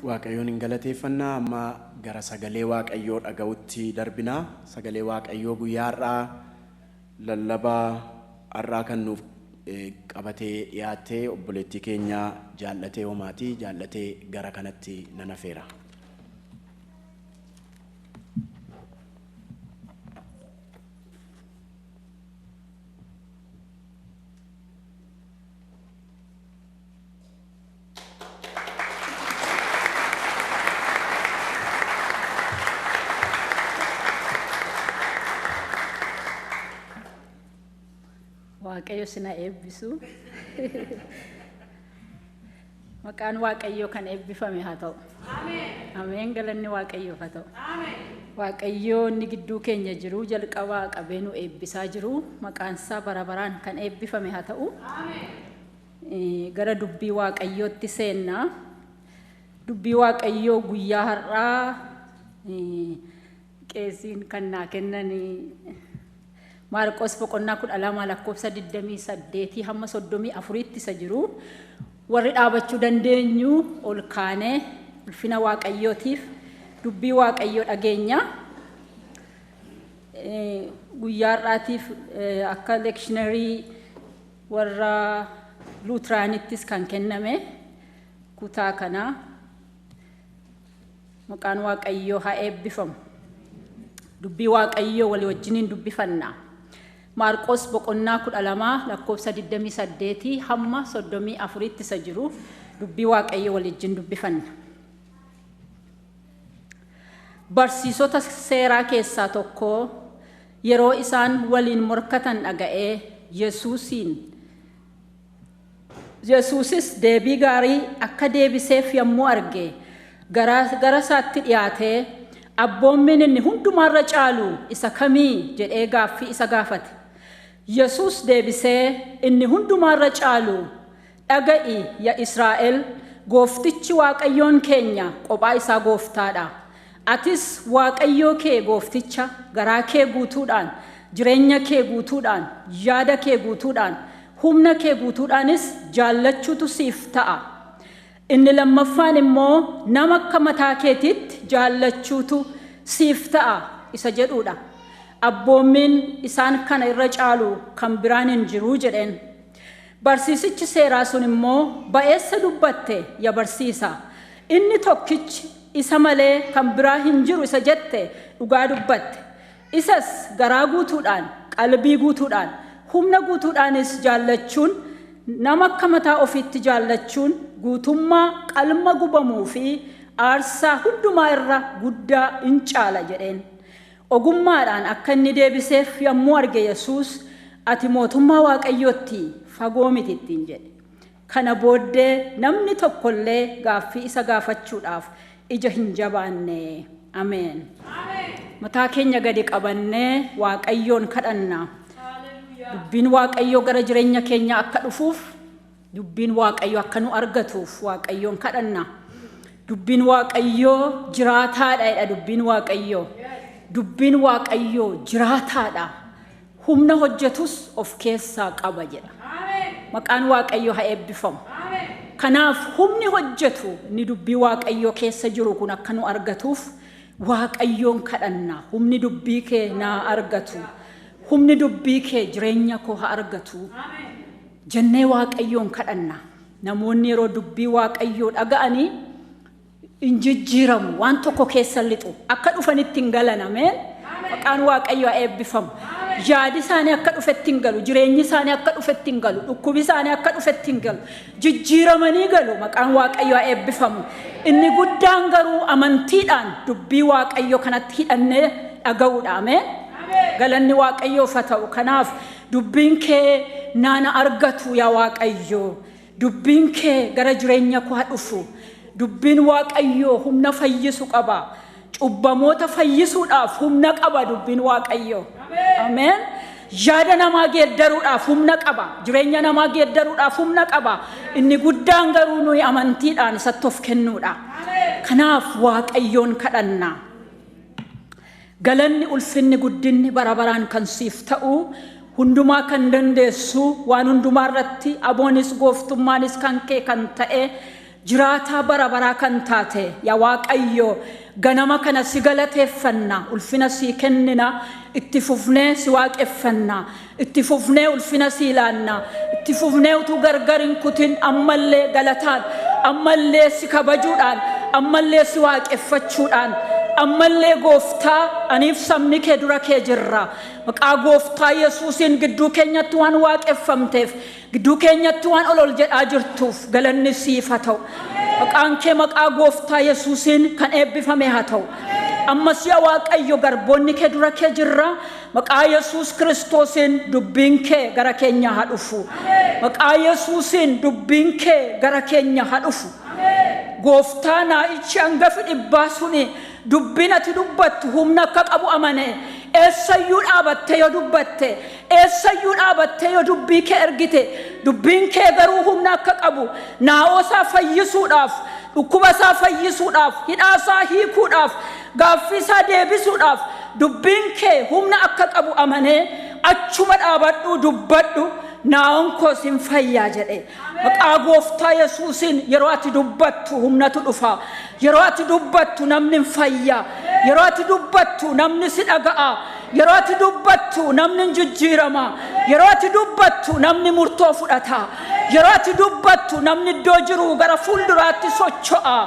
Waaqayyoon hin galateeffannaa amma gara sagalee Waaqayyoo dhaga'utti darbinaa. Sagalee Waaqayyoo guyyaa har'aa lallabaa har'aa kan nuuf qabatee dhiyaatee obboleettii keenya jaallatee homaati. Jaallatee gara kanatti nan afeera. Waaqayyo sina eebbisu. Maqaan Waaqayyo kan eebbifame haa ta'u. Ameen. Ameen. Galanni Waaqayyo haa ta'u. Ameen. Waaqayyo inni gidduu keenya jiru jalqabaa qabee nu eebbisaa jiru maqaan isaa bara baraan kan eebbifame haa ta'u. Ameen. Gara dubbii Waaqayyootti seennaa. Dubbii Waaqayyoo guyyaa har'aa qeesiin kan naa kennanii Marqos boqonnaa 12 lakkoofsa 28 hamma 34 isa jiru warri dhaabachuu dandeenyu ol kaanee ulfina Waaqayyootiif dubbii Waaqayyoo dhageenya. Guyyaa har'aatiif akka lectionary warra Luuteraanittis kan kenname kutaa kana maqaan Waaqayyoo haa eebbifamu. Dubbii Waaqayyoo walii wajjiniin dubbifannaa. Marqos boqonnaa 12 lakkoofsa 28 hamma 34 isa jiru dubbii Waaqayyoo waliin dubbifanna. Barsiisota seeraa keessaa tokko yeroo isaan waliin morkatan dhaga'ee Yesuusis deebii gaarii akka deebiseef yommuu arge gara isaatti dhiyaatee abboommiin inni hundumaarra caalu isa kamii jedhee gaaffii isa gaafate. Yesuus deebisee inni hundumaarra caalu dhaga'i yaa Israa'el gooftichi Waaqayyoon keenya kophaa isaa gooftaadha. Atis Waaqayyoo kee goofticha garaa kee guutuudhaan jireenya kee guutuudhaan yaada kee guutuudhaan humna kee guutuudhaanis jaallachuutu siif ta'a. Inni lammaffaan immoo nama akka mataa keetiitti jaallachuutu siif ta'a isa jedhuudha. Abboommiin isaan kana irra caalu kan biraan hin jiru jedheen. Barsiisichi seeraa sun immoo ba'eessa dubbatte yaa barsiisa. Inni tokkichi isa malee kan biraa hin jiru isa jette dhugaa dubbatte. Isas garaa guutuudhaan, qalbii guutuudhaan, humna guutuudhaanis jaallachuun nama akka mataa ofiitti jaallachuun guutummaa qalma gubamuu fi aarsaa hundumaa irra guddaa in caala jedheen. Ogummaadhaan akka inni deebiseef yommuu arge Yesuus ati mootummaa Waaqayyootti fagoo mitittiin jedhe. Kana booddee namni tokkollee gaaffii isa gaafachuudhaaf ija hin jabaanne. Ameen. Mataa keenya gadi qabannee Waaqayyoon kadhanna. Dubbiin Waaqayyoo gara jireenya keenya akka dhufuuf dubbiin Waaqayyoo akka nu argatuuf Waaqayyoon kadhanna. Dubbiin Waaqayyoo jiraataadha. Dubbiin Waaqayyoo dubbiin Waaqayyoo jiraataadha. Humna hojjetus of keessaa qaba jedha. Maqaan Waaqayyoo haa eebbifamu. Kanaaf humni hojjetu ni dubbii Waaqayyoo keessa jiru kun akka nu argatuuf Waaqayyoon kadhanna. Humni dubbii kee naa argatu. Humni dubbii kee jireenya koo haa argatu. Jennee Waaqayyoon kadhanna. Namoonni yeroo dubbii Waaqayyoo dhaga'anii injijjiiramu waan tokko keessa lixu akka dhufanitti hin galan. Ameen. Maqaan Waaqayyoo haa eebbifamu. Yaadi isaanii akka dhufetti hin galu, jireenyi isaanii akka dhufetti hin galu, dhukkubi isaanii akka dhufetti hin galu, jijjiiramanii galu. Maqaan Waaqayyoo haa eebbifamu. Inni guddaan garuu amantiidhaan dubbii Waaqayyoo kanatti hidhannee dhaga'uudha. Ameen. Galanni Waaqayyoof haa ta'u. Kanaaf dubbiin kee naana argatu yaa Waaqayyoo. Dubbiin kee gara jireenya koo haa dhufu. Dubbiin Waaqayyoo humna fayyisu qaba. Cubbamoota fayyisuudhaaf humna qaba dubbiin Waaqayyoo. Ameen. Yaada namaa geeddaruudhaaf humna qaba. Jireenya namaa geeddaruudhaaf humna qaba. Inni guddaan garuu nuyi amantiidhaan isatti of kennuudha. Kanaaf Waaqayyoon kadhanna. Galanni ulfinni guddinni bara baraan kan siif ta'u hundumaa kan dandeessu waan hundumaa irratti aboonis gooftummaanis kan kee kan ta'e jiraataa bara baraa kan taate yaa Waaqayyo ganama kana si galateeffanna ulfina si kennina itti fufnee si waaqeffanna itti fufnee ulfina si ilaanna itti fufnee utuu gargar hin kutin ammallee galataan ammallee si kabajuudhaan ammallee si waaqeffachuudhaan ammallee gooftaa aniif sabni kee dura kee jirra maqaa gooftaa Yesuusiin gidduu keenyatti waan waaqeffamteef gidduu keenyatti waan ol jedhaa jirtuuf galanni siif haa ta'u maqaan kee maqaa gooftaa Yesuusiin kan eebbifame haa ta'u ammas yaa Waaqayyo garboonni kee dura kee jirra maqaa Yesuus Kiristoosiin dubbiin kee gara keenya haa dhufu maqaa Yesuusiin dubbiin kee gara keenya haa dhufu gooftaa naa'ichi hangafi dhibbaa suni dubbiin ati dubbattu humna akka qabu amane eessayyuu dhaabatte yoo dubbatte eessayyuu dhaabatte yoo dubbii kee ergite dubbiin kee garuu humna akka qabu naa'oosaa fayyisuudhaaf dhukkubasaa fayyisuudhaaf hidhaasaa hiikuudhaaf gaaffiisaa deebisuudhaaf dubbiin kee humna akka qabu amane achuma dhaabadhu dubbadhu naa'oon koo sin fayyaa jedhe maqaa gooftaa Yesuusiin yeroo ati dubbattu humnatu dhufa yeroo ati dubbattu namni fayyaa yeroo ati dubbattu namni si dhaga'a yeroo ati dubbattu namni jijjiirama yeroo ati dubbattu namni murtoo fudhata yeroo ati dubbattu namni iddoo jiru gara fuulduraatti socho'a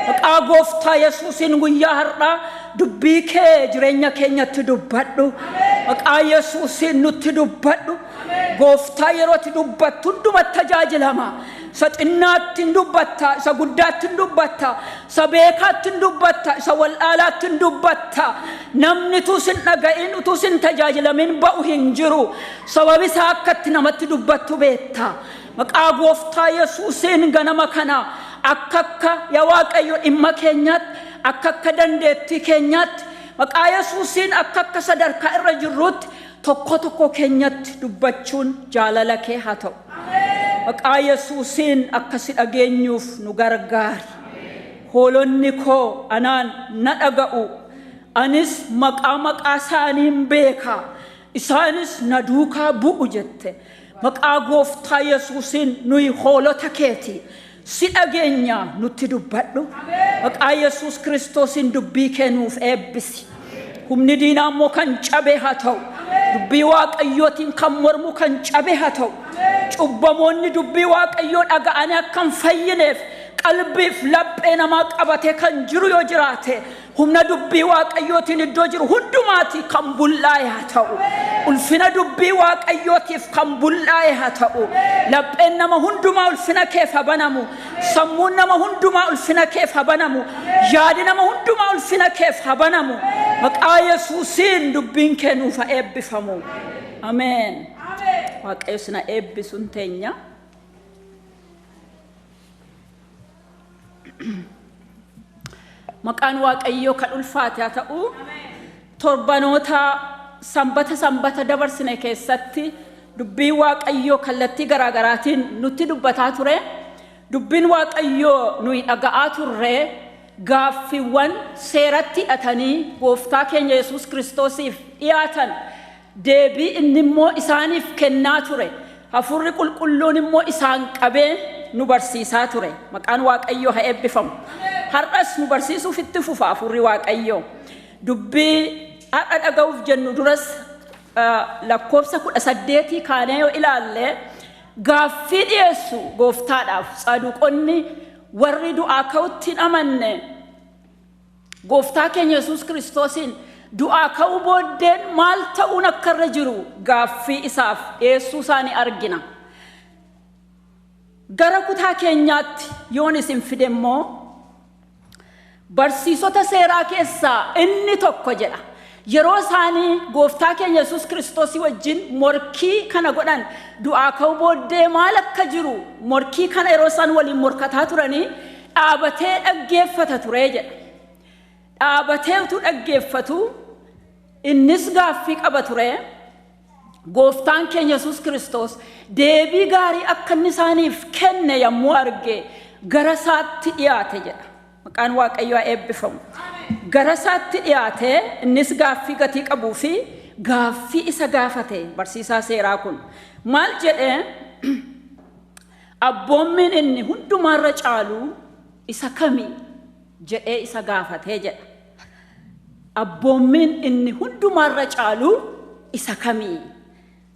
maqaa gooftaa Yesuusiin guyyaa har'aa dubbii kee jireenya keenyatti dubbadhu maqaa Yesuusiin nutti dubbadhu gooftaa yeroo ati dubbattu hundumatti tajaajilama sa xinnaatti dubbatta sa guddaatti dubbatta sa beekaatti dubbatta sa wal'aalaatti dubbatta namni tu sin dhaga'in utuu sin tajaajilamin ba'u hin jiru sababi isaa akkatti namatti dubbattu beetta maqaa gooftaa Yesuusiin ganama kana akka yaa Waaqayyo dhimma keenyaatti akka dandeettii keenyaatti maqaa Yesuusiin akka sadarkaa irra jirrutti tokko keenyatti dubbachuun jaalala kee haa ta'u maqaa Yesuusiin akka si dhageenyuuf nu gargaari hoolonni koo anaan na dhaga'u anis maqaa isaaniin beeka isaanis na duukaa bu'u jette maqaa gooftaa Yesuusiin nuyi hoolota keeti si dhageenya nutti dubbadhu maqaa Yesuus Kiristoosiin dubbii kee nuuf eebbisi humni diinaa immoo kan cabe haa ta'u dubbii Waaqayyootiin kan mormu kan cabe haa ta'u cubbamoonni dubbii Waaqayyoo dhaga'anii akka hin fayyineef qalbiif laphee namaa qabatee kan jiru yoo jiraate humna dubbii Waaqayyootiin iddoo jiru hundumaati kan bullaa'e haa ta'u ulfina dubbii Waaqayyootiif kan bullaa'e haa ta'u lapheen nama hundumaa ulfina keef haa banamu sammuun nama hundumaa ulfina keef haa banamu yaadi nama hundumaa ulfina keef haa banamu maqaa Yesuusiin dubbiin kee nuuf haa eebbifamu ameen Waaqayyo sina eebbisuun teenya maqaan Waaqayyoo kan ulfaate haa ta'u torbanoota sanbata dabarsine keessatti dubbii Waaqayyoo kallattii garaagaraatiin nutti dubbataa ture dubbiin Waaqayyoo nuyi dhaga'aa turre gaaffiiwwan seeratti hidhatanii gooftaa keenya Yesuus Kiristoosiif dhiyaatan deebii inni immoo isaaniif kennaa ture hafuurri qulqulluun immoo isaan qabee nu barsiisaa ture maqaan Waaqayyoo haa eebbifamu har'as nu barsiisuuf itti fufa hafuurri Waaqayyoo dubbii har'a dhaga'uuf jennu duras lakkoofsa 18 kaanee yoo ilaalle gaaffii dhiyeessu gooftaadhaaf saduqonni warri du'aa ka'utti amanne gooftaa keenya Yesuus Kiristoosiin du'aa ka'uu booddeen maal ta'uun akka irra jiru gaaffii isaaf dhiyeessuu isaanii argina gara kutaa keenyaatti yoon isin fide immoo barsiisota seeraa keessaa inni tokko jedha yeroo isaanii gooftaa keenya Yesuus Kiristoosii wajjin morkii kana godhan du'aa ka'uu booddee maal akka jiru morkii kana yeroo isaan waliin morkataa turanii dhaabatee dhaggeeffata ture jedha dhaabatee utuu dhaggeeffatu innis gaaffii qaba ture gooftaan keenya Yesuus Kiristoos deebii gaarii akka inni isaaniif kenne yommuu arge gara isaatti dhiyaate jedha maqaan Waaqayyoo haa eebbifamu gara isaatti dhiyaate innis gaaffii gatii qabuu fi gaaffii isa gaafate barsiisaa seeraa kun maal jedhe abboommiin inni hundumaarra caalu isa kami jedhee isa gaafatee jedha. Abboommiin inni hundumaarra caalu isa kami.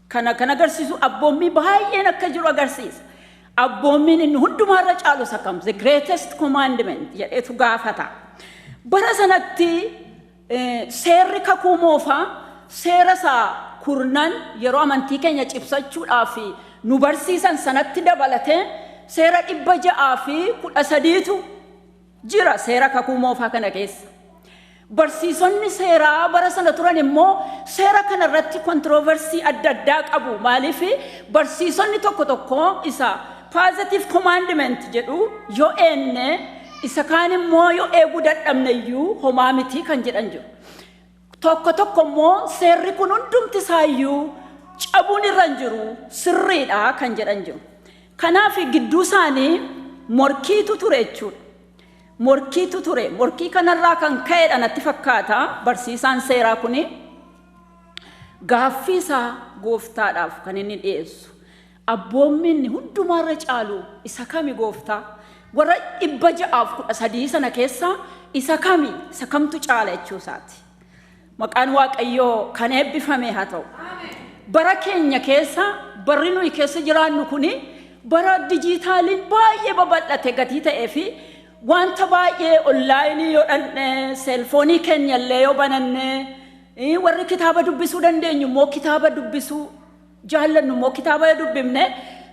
Kana kan agarsiisu abboommii baay'een akka jiru agarsiisa. Abboommiin inni hundumaarra caalu isa kam? The greatest commandment jedheetu gaafata. Bara sanatti seerri kakuu moofaa seera isaa kurnan yeroo amantii keenya cibsachuudhaaf nu barsiisan sanatti dabalatee seera 613tu jira seera kakuu moofaa kana keessa. Barsiisonni seeraa bara sana turan immoo seera kana irratti kontroversii adda addaa qabu. Maaliif barsiisonni tokko tokko isa positive commandment jedhu yoo eenne isa kaan immoo yoo eeguu dadhabne iyyuu homaa miti kan jedhan jiru. Tokko tokko immoo seerri kun hundumti isaayyuu cabuun irra hin jiru sirriidha kan jedhan jiru. Kanaaf gidduu isaanii morkiitu ture jechuudha. Morkiitu ture. Morkii kanarraa kan ka'edha natti fakkaata barsiisaan seeraa kuni gaaffii isaa gooftaadhaaf kan inni dhiyeessu. Abboommiin hundumaarra caalu isa kami gooftaa? Warra 613 sana keessa isa kami? Isa kamtu caala jechuusaati. Maqaan Waaqayyoo kan eebbifame haa ta'u. Bara keenya keessa barri nuyi keessa jiraannu kuni bara dijitaaliin baay'ee babal'ate gatii ta'ee fi wanta baay'ee onlaayinii yoo dhanne seelfoonii keenya illee yoo bananne warri kitaaba dubbisuu dandeenyu immoo kitaaba dubbisuu jaallannu immoo kitaaba dubbifne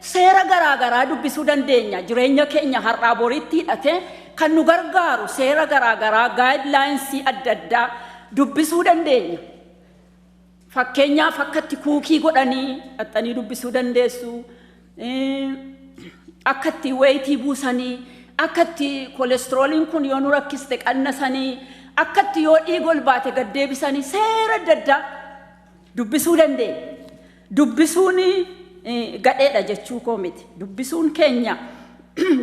seera garaagaraa dubbisuu dandeenya. Jireenya keenya har'aa boriitti hidhate kan nu gargaaru seera garaagaraa gaayidlaayinsii adda addaa dubbisuu dandeenya. Fakkeenyaaf akkatti kuukii godhanii dhaxxanii dubbisuu dandeessu. Akkatti weeyitii buusanii, akkatti kolesterooliin kun yoo nu rakkiste qannasanii, akkatti yoo dhiiga ol baate gad deebisanii seera adda addaa dubbisuu dandeenya. Dubbisuun gadheedha jechuu koo miti. Dubbisuun keenya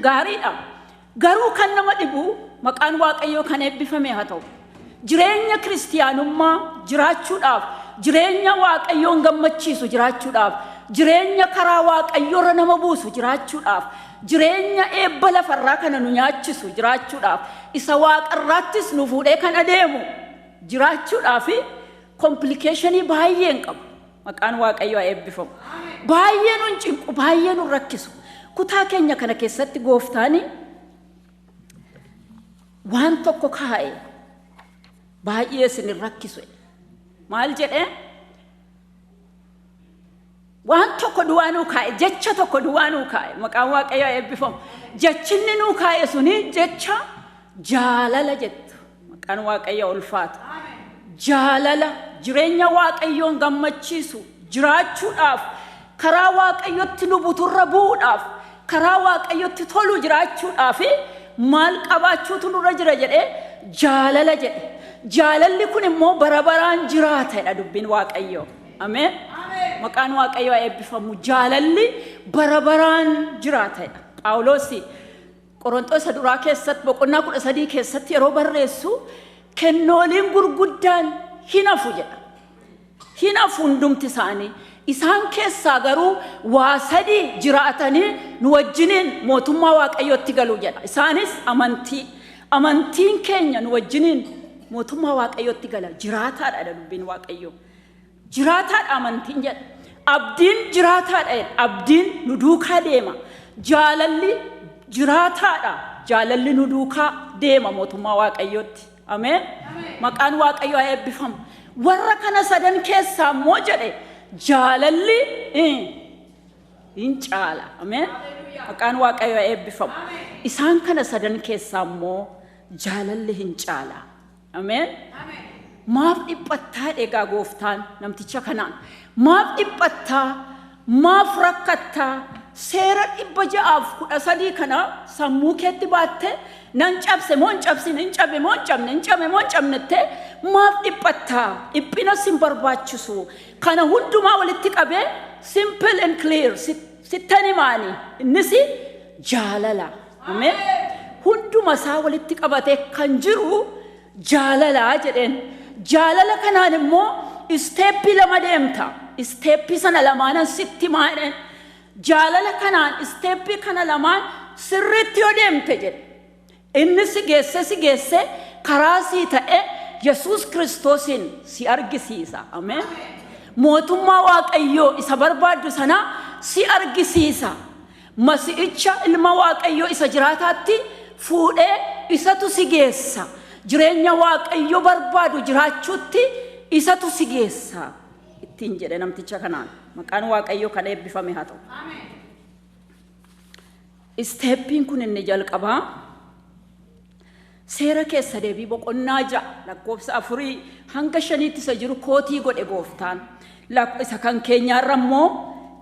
gaariidha. Garuu kan nama dhibu maqaan Waaqayyoo kan eebbifame haa ta'u. Jireenya kiristiyaanummaa jiraachuudhaaf, jireenya Waaqayyoon gammachiisu jiraachuudhaaf, jireenya karaa Waaqayyoorra nama buusu jiraachuudhaaf, jireenya eebba lafarraa kana nu nyaachisu jiraachuudhaaf, isa Waaqarraattis nu fuudhee kan adeemu jiraachuudhaaf komplikeeshinii baay'een qabu. Maqaan Waaqayyoo eebbifamu. Baay'ee nu cinqu, baay'ee nu rakkisu. Kutaa keenya kana keessatti gooftaan waan tokko kaa'e baay'ee isin rakkisu. Maal jedhee? Waan tokko duwwaa nuu kaa'e, jecha tokko duwwaa nuu kaa'e. Maqaan Waaqayyoo eebbifamu. Jechinni nuu kaa'e suni jecha jaalala jettu. Maqaan Waaqayyoo ulfaatu. Jaalala jireenya Waaqayyoon gammachiisu jiraachuudhaaf, karaa Waaqayyootti nu buturra bu'uudhaaf, karaa Waaqayyootti tolu jiraachuudhaaf maal qabaachuutu nurra jira jedhee jaalala jedhe. Jaalalli kun immoo bara baraan jiraatedha dubbiin Waaqayyoo. Ameen. Maqaan Waaqayyoo eebbifamu. Jaalalli bara baraan jiraatedha. Phaawulos Qorontos duraa keessatti boqonnaa 13 keessatti yeroo barreessu kennooliin gurguddaan hin hafu jedha. Hin hafu hundumti isaanii. Isaan keessaa garuu waa sadii jiraatanii nu wajjiniin mootummaa Waaqayyootti galu jedha. Isaanis amantii. Amantiin keenya nu wajjiniin mootummaa Waaqayyootti gala. Jiraataadha dubbiin Waaqayyoo. Jiraataadha amantiin jedha. Abdiin jiraataadha. Abdiin nu duukaa deema. Jaalalli jiraataadha. Jaalalli nu duukaa deema mootummaa Waaqayyootti. Ameen. Maqaan Waaqayyoo eebbifamu. Warra kana sadan keessaa immoo jedhe jaalalli hin caala. Ameen. Maqaan Waaqayyoo eebbifamu. Isaan kana sadan keessaa immoo jaalalli hin caala. Ameen. Maaf dhiphattaa egaa gooftaan namticha kanaan? Maaf dhiphattaa? Maaf rakkattaa? Seera 613 kana sammuu keetti baatte nan cabse moo hin cabsine, hin cabe moo hin cabne, hin cabe moo hin cabnette maaf dhiphattaa? Dhiphina sin barbaachisu. Kana hundumaa walitti qabee simple and clear sittan himaani. Innis jaalala. Ameen. Hunduma isaa walitti qabatee kan jiru jaalala jedheen. Jaalala kanaan immoo isteeppii lama deemta. Isteeppii sana lamaanan sitti maadheen. Jaalala kanaan isteeppii kana lamaan sirriitti yoo deemte jedhe. Inni si geesse karaa sii ta'e Yesuus Kiristoosin si argisiisa. Ameen. Mootummaa Waaqayyoo isa barbaaddu sana si argisiisa. Masiicha ilma Waaqayyoo isa jiraataatti fuudhee isatu si geessa. Jireenya Waaqayyoo barbaadu jiraachuutti isatu si geessa. Ittiin jedhe namticha kanaan. Maqaan Waaqayyoo kan eebbifame haa ta'u. Isteeppiin kun inni jalqabaa seera keessa deebii boqonnaa 6 lakkoofsa 4 hanga 5 isa jiru kootii godhe gooftaan. Isa kan keenyaarra immoo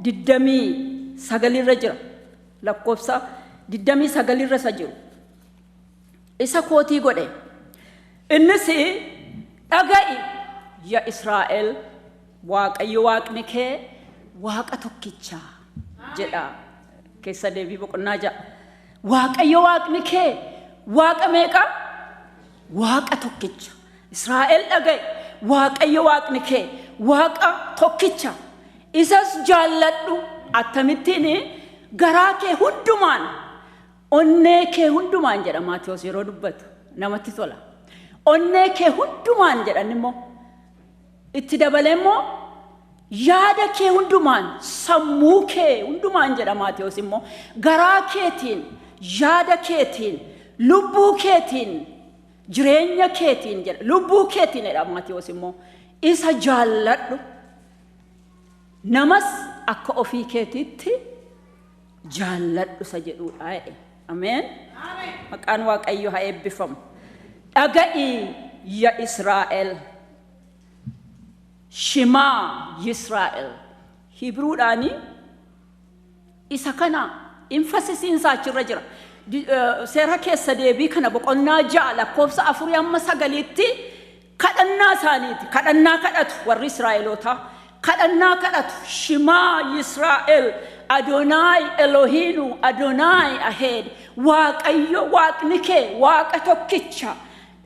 29 irra jira. Lakkoofsa 29 irra isa jiru. Isa kootii godhe. Innis dhaga'i yaa Israa'el Waaqayyo Waaqni kee Waaqa tokkicha jedha. Keessa deebii boqonnaa 6. Waaqayyo Waaqni kee Waaqa meeqa? Waaqa tokkicha. Israa'el dhaga'i Waaqayyo Waaqni kee Waaqa tokkicha. Isas jaalladhu attamittiin garaa kee hundumaan onnee kee hundumaan jedha Maatiyos yeroo dubbatu namatti tola. Onnee kee hundumaan jedhan immoo itti dabalee immoo yaada kee hundumaan sammuu kee hundumaan jedha Maatiyos immoo garaa keetiin yaada keetiin lubbuu keetiin jireenya keetiin jedha lubbuu keetiin jedha Maatiyos immoo isa jaalladhu namas akka ofii keetiitti jaalladhu isa jedhuudha. Ameen. Maqaan Waaqayyoo haa eebbifamu. Dhaga'i yaa Israa'el. Shimaa Yisraa'el. Hibruudhaani isa kana infasisiinsa achirra jira. Seera keessa deebii kana boqonnaa 6 lakkoofsa 4 amma 9tti kadhannaa isaaniiti. Kadhannaa kadhatu warri Israa'elootaa. Kadhannaa kadhatu Shimaa Yisraa'el. Adonai Elohiinu Adonai ahead. Waaqayyo Waaqni kee Waaqa tokkicha.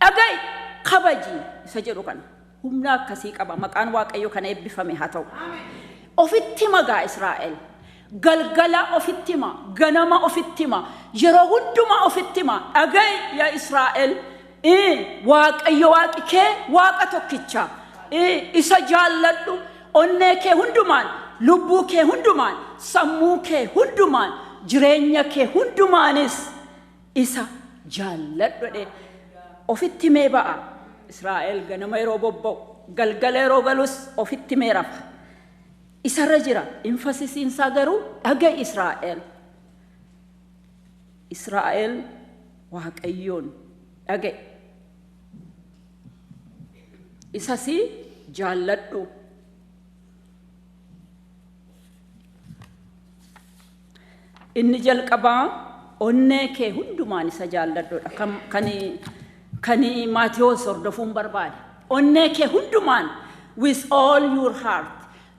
Dhaga'i kabaji isa jedhu kana. Humna akkasii qaba. Maqaan Waaqayyo kana eebbifame haa ta'u. Ofitti magaa Israa'el. Galgala ofitti ma, ganama ofitti ma, yeroo hundumaa ofitti ma. Dhaga'i yaa Israa'el. Waaqayyo Waaqi kee Waaqa tokkicha. Isa jaalladhu onnee kee hundumaan, lubbuu kee hundumaan, sammuu kee hundumaan, jireenya kee hundumaanis isa jaalladhu. Ofitti mee ba'a. Israa'el ganama yeroo bobba'u, galgala yeroo galus ofitti mee rafa. Isarra jira infasisiinsaa garuu dhaga'i Israa'el. Israa'el Waaqayyoon dhaga'i. Isasi jaalladhu. Inni jalqabaa onnee kee hundumaan isa jaalladhuudha. Kan Maatiyos hordofuun barbaade. Onnee kee hundumaan with all your heart.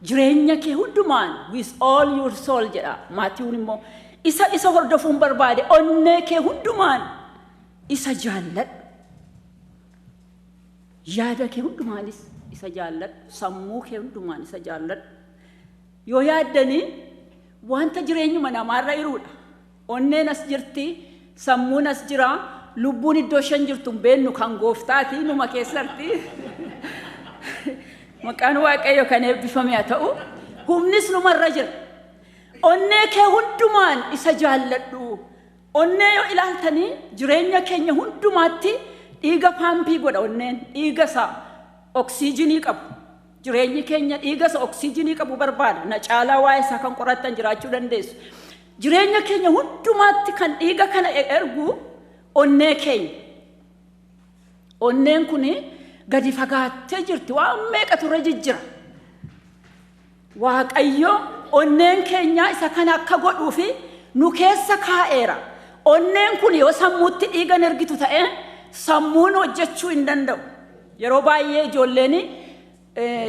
Jireenya kee hundumaan with all your soul jedha. Maatiyuun immoo isa hordofuun barbaade. Onnee kee hundumaan isa jaalladhu. Yaada kee hundumaanis isa jaalladhu. Sammuu kee hundumaan isa jaalladhu. Yoo yaaddanii wanta jireenyuma namaarra jiruudha. Onneen as jirti, sammuun as jira, lubbuun iddoo 5 jirtu beennu kan gooftaati numa keessatti. Maqaan Waaqayyo kan eebbifame haa ta'u. Humnis numarra jira. Onnee kee hundumaan isa jaalladhu. Onnee yoo ilaaltanii jireenya keenya hundumaatti dhiiga paampii godha onneen. Dhiiga isaa oksiijinii qabu. Jireenyi keenya dhiiga isaa oksiijinii qabu barbaada. Na caalaa waa'ee isaa kan qorattan jiraachuu dandeessu. Jireenya keenya hundumaatti kan dhiiga kana ergu onnee keenya. Onneen kun gadi fagaattee jirti. Waan meeqatu irra jijjira. Waaqayyo onneen keenya isa kana akka godhuufi nu keessa kaa'eera. Onneen kun yoo sammuutti dhiigan ergitu ta'e sammuun hojjechuu hin danda'u. Yeroo baay'ee ijoolleen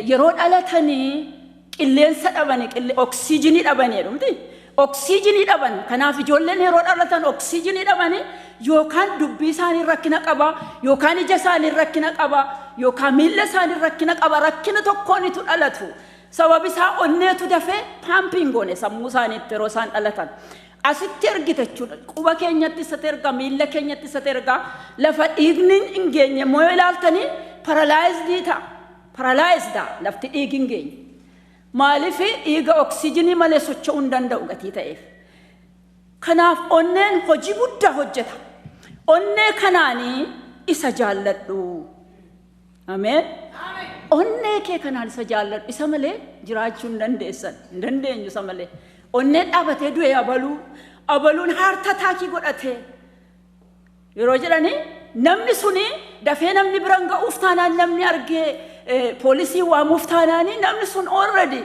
yeroo dhalatanii qilleensa dhabanii oksiijinii dhabanii dhumti. Oksiijinii dhaban. Kanaaf ijoolleen yeroo dhalatan oksiijinii dhabanii yookaan dubbii isaanii rakkina qaba, yookaan ija isaanii rakkina qaba, yookaan miilla isaanii rakkina qaba. Rakkina tokkoonitu dhalatu. Sababi isaa onneetu dafee paampiin goone sammuu isaaniitti yeroo isaan dhalatan. asitti ergite jechuudha. Quba keenyatti isatti erga, miilla keenyatti isatti erga, lafa dhiigni hin geenye moo ilaaltanii paralaayizidii ta'a. Paralaayizidii lafti dhiigi hin geenye. Maaliif dhiiga oksijiinii malee socho'uu hin danda'u gatii ta'eef. Kanaaf onneen hojii guddaa hojjeta. Onnee kanaanii isa jaalladhu. Ameen. Onnee kee kanaan isa jaalladhu. Isa malee jiraachuu hin dandeessan. Hin dandeenyu isa malee. Onneen dhaabatee du'e abaluun haarta taakii godhatee yeroo jedhanii namni suni dafee namni biraan ga'uuf taanaan namni argee poolisii waamuuf taanaanii namni sun already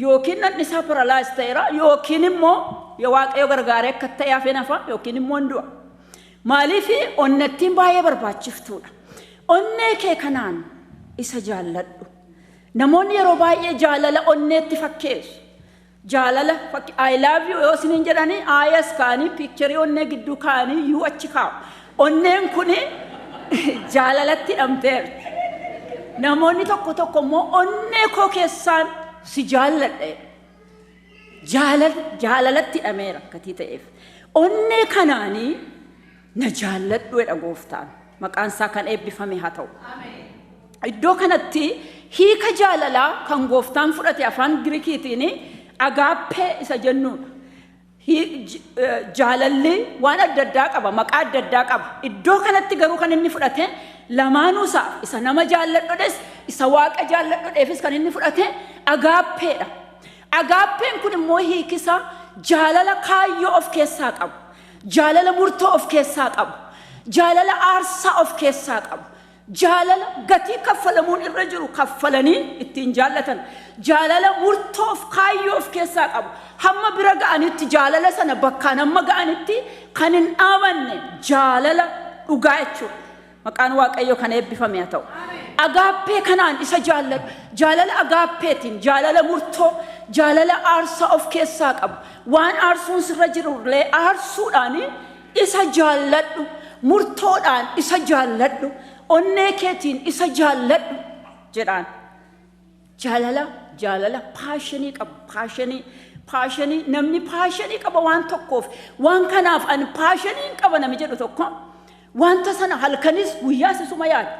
yookiin namni isaa paralaayis ta'eera yookiin immoo yoo waaqayyo gargaaree akka ta'e hafee nafa yookiin immoo hin du'a. Maaliif onnettiin baay'ee barbaachiftuudha. Onnee kee kanaan isa jaalladhu. Namoonni yeroo baay'ee jaalala onneetti fakkeessu. Jaalala I love you yoo isiniin jedhanii ayas kaanii piikcharii onnee gidduu kaanii yuu achi kaa'u. Onneen kuni jaalalatti hidhamteerti. Namoonni tokko tokko immoo onnee koo keessaan si jaalladhe. Jaalalatti hidhameera akkatii ta'eef. Onnee kanaanii na jaalladhuudha gooftaan. Maqaan isaa kan eebbifame haa ta'u. Iddoo kanatti hiika jaalalaa kan gooftaan fudhate afaan Giriikiitiin agaappee isa jennuudha. Jaalalli waan adda addaa qaba, maqaa adda addaa qaba. Iddoo kanatti garuu kan inni fudhate lamaanuu isaaf isa nama jaalladhodhes isa waaqa jaalladhodheefis kan inni fudhate agaappeedha. Agaappeen kun immoo hiikisa jaalala kaayyoo of keessaa qabu, jaalala murtoo of keessaa qabu, jaalala aarsaa of keessaa qabu. Jaalala gatii kaffalamuun irra jiru kaffalanii ittiin jaallatan jaalala murtoof kaayyoo of keessaa qabu hamma bira ga'anitti jaalala sana bakkaan hamma ga'anitti kan hin dhaabanne jaalala dhugaa jechuudha. Maqaan waaqayyoo kan eebbifame haa ta'u. Agaappee kanaan isa jaalladhu. Jaalala agaappeetiin jaalala murtoo jaalala aarsaa of keessaa qabu waan aarsuun sirra jirullee aarsuudhaan isa jaalladhu, murtoodhaan isa jaalladhu. Onnee keetiin isa jaalladhu jedhaan. Jaalala paashinii qabu. Paashinii namni paashinii qaba waan tokkoof waan kanaaf ani paashiniin qaba nami jedhu tokko wanta sana halkanis guyyaas isuma yaada.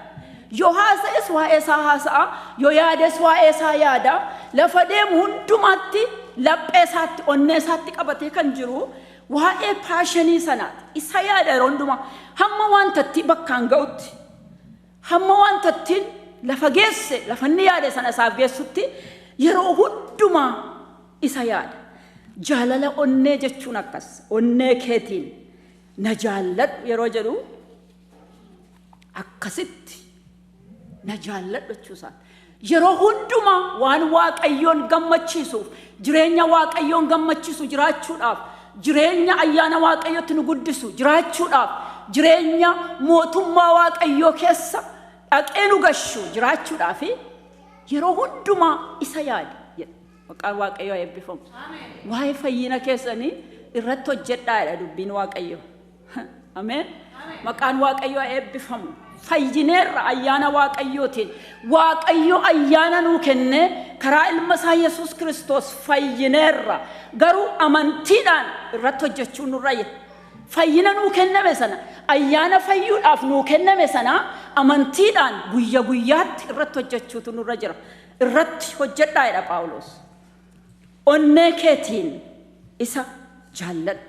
Yoo haasa'es waa'ee isaa haasa'a, yoo yaades waa'ee isaa yaada. Lafa deemu hundumaatti laphee isaatti onnee isaatti qabatee kan jiru waa'ee paashinii sanaati. Isa yaada yeroo hundumaa hamma wantatti bakkaan ga'utti. Hamma wantattiin lafa geesse lafa inni yaade sana isaaf geessutti yeroo hundumaa isa yaada. Jaalala onnee jechuun akkas. Onnee keetiin na jaalladhu yeroo jedhu akkasitti na jaalladhu jechuusaa. Yeroo hundumaa waan waaqayyoon gammachiisuuf jireenya waaqayyoon gammachiisu jiraachuudhaaf jireenya ayyaana waaqayyootti nu guddisu jiraachuudhaaf jireenya mootummaa waaqayyoo keessa dhaqee nu gashu jiraachuudhaaf yeroo hundumaa isa yaada. Maqaan waaqayyoo eebbifamu. Waa'ee fayyina keessanii irratti hojjedhaadha dubbiin waaqayyoo. Ameen. Maqaan waaqayyoo eebbifamu. Fayyineerra ayyaana waaqayyootiin. Waaqayyo ayyaana nuu kenne karaa ilma isaa Yesuus Kiristoos fayyineerra. Garuu amantiidhaan irratti hojjechuu nurra jira. Fayyina nuu kenname sana ayyaana fayyuudhaaf nuu kenname sana amantiidhaan guyya guyyaatti irratti hojjechuutu nurra jira. Irratti hojjedhaadha Phaawulos. Onnee keetiin isa jaalladhu.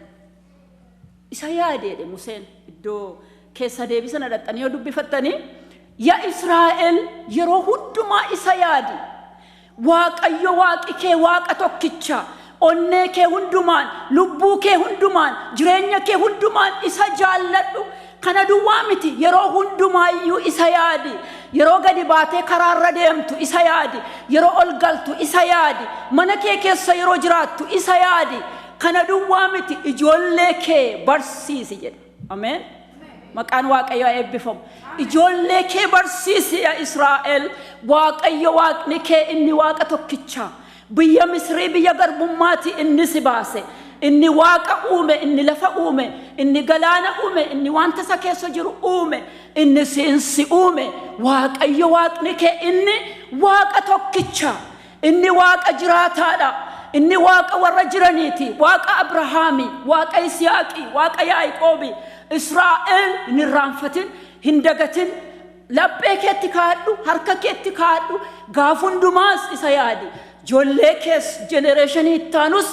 Isa yaadeedhe Museen iddoo keessa deebisana dhaxxanii yoo dubbifattanii yaa Israa'el yeroo hundumaa isa yaadi. Waaqayyo waaqi kee waaqa tokkicha. Onnee kee hundumaan, lubbuu kee hundumaan, jireenya kee hundumaan isa jaalladhu. Kana duwwaa miti yeroo hundumaayyuu isa yaadi. Yeroo gadi baatee karaarra deemtu isa yaadi. Yeroo ol galtu isa yaadi. Mana kee keessa yeroo jiraattu isa yaadi. Kana duwwaa miti ijoollee kee barsiisi jedha. Ameen. Maqaan waaqayyoo eebbifamu. Ijoollee kee barsiisi yaa Israa'el. Waaqayyo waaqni kee inni waaqa tokkicha. Biyya Misrii biyya garbummaati inni si baase. Inni waaqa uume, inni lafa uume, inni galaana uume, inni wanta isa keessa jiru uume, inni siinsi uume. Waaqayyo waaqni kee inni waaqa tokkicha. Inni waaqa jiraataadha. inni waaqa warra jiraniiti, waaqa Abrahaami, waaqa Isiyaaqi, waaqa Yaaqoobi. Israa'el inni raanfatin hin dagatin, laphee keetti kaadhu, harka keetti kaadhu, gaaf hundumaas isa yaadi. Ijoollee kees jenereeshinii ittaanus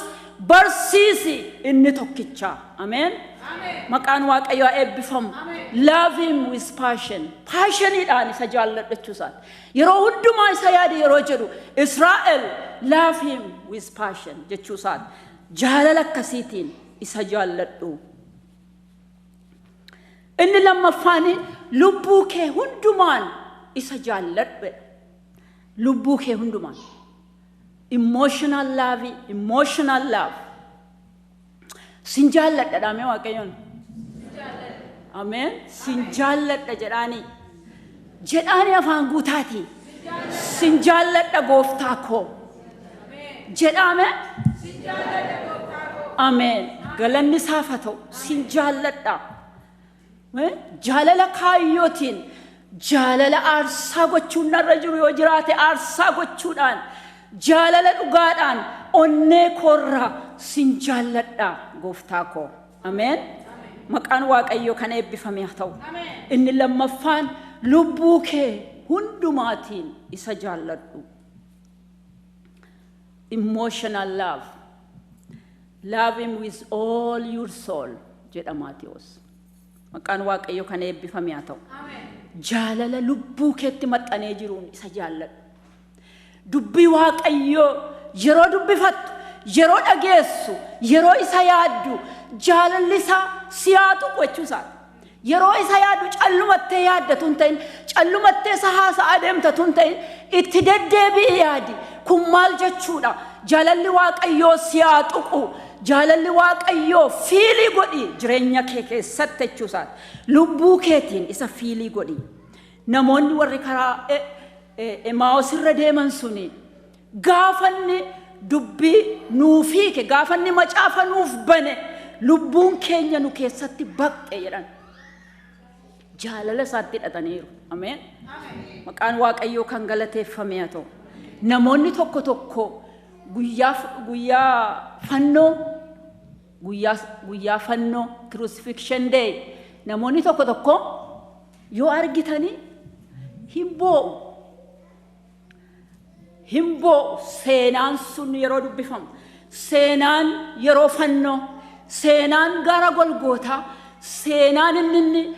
barsiisi inni tokkicha. Ameen. Maqaan Waaqayyoo eebbifamu. Love him with passion. Passioniidhaan isa jaalladhachuusaati. Yeroo hundumaa isa yaadi yeroo jedhu Israa'el love him with passion jechuusaati. Jaalala akkasiitiin isa jaalladhu. Inni lammaffaani lubbuu kee hundumaan isa jaalladhu. Lubbuu kee hundumaan. Emotional love. Sin jaalladha dhaame Waaqayyoon. Ameen. Sin jaalladha jedhaani afaan guutaati. Sin jaalladha gooftaa koo. Jedhame. Ameen. Galanni isaaf haa ta'u. Sin jaalladha. Jaalala kaayyootiin, jaalala aarsaa gochuun narra jiru yoo jiraate aarsaa gochuudhaan, jaalala dhugaadhaan onnee koorraa sin jaalladha gooftaa koo. Ameen. Maqaan Waaqayyoo kan eebbifame haa ta'u. Inni lammaffaan lubbuu kee hundumaatiin isa jaalladhu. Emotional love. Love him with all your soul jedha Maatiyos. Maqaan Waaqayyoo kan eebbifame haa ta'u. Jaalala lubbuu keetti maxxanee jiruun isa jaalladhu. Dubbii Waaqayyoo yeroo dubbifattu, yeroo dhageessu, yeroo isa yaaddu, jaalalli isaa si haa tuqu jechuusaati. Yeroo isa yaaddu callumattee yaaddatu hin ta'in, callumattee isa haasa'aa adeemtatu hin ta'in, itti deddeebi'i yaadi. Kun maal jechuudha? Jaalalli Waaqayyoo si haa tuqu. Jaalalli Waaqayyoo fiilii godhi jireenya kee keessatti jechuusaati. Lubbuu keetiin isa fiilii godhi. Namoonni warri karaa Emaa'os irra deeman suni gaafanni dubbii nuuf hiike, gaafanni macaafa nuuf bane, lubbuun keenya nu keessatti baqxe jedhan. Jaalala isaatti hidhataniiru. Ameen. Maqaan Waaqayyoo kan galateeffame haa ta'u. Namoonni tokko tokko guyyaa fannoo crucifixion day namoonni tokko tokko yoo argitanii hin boo'u. Seenaan sun yeroo dubbifamu, seenaan yeroo fannoo, seenaan gara Golgootaa, seenaan inni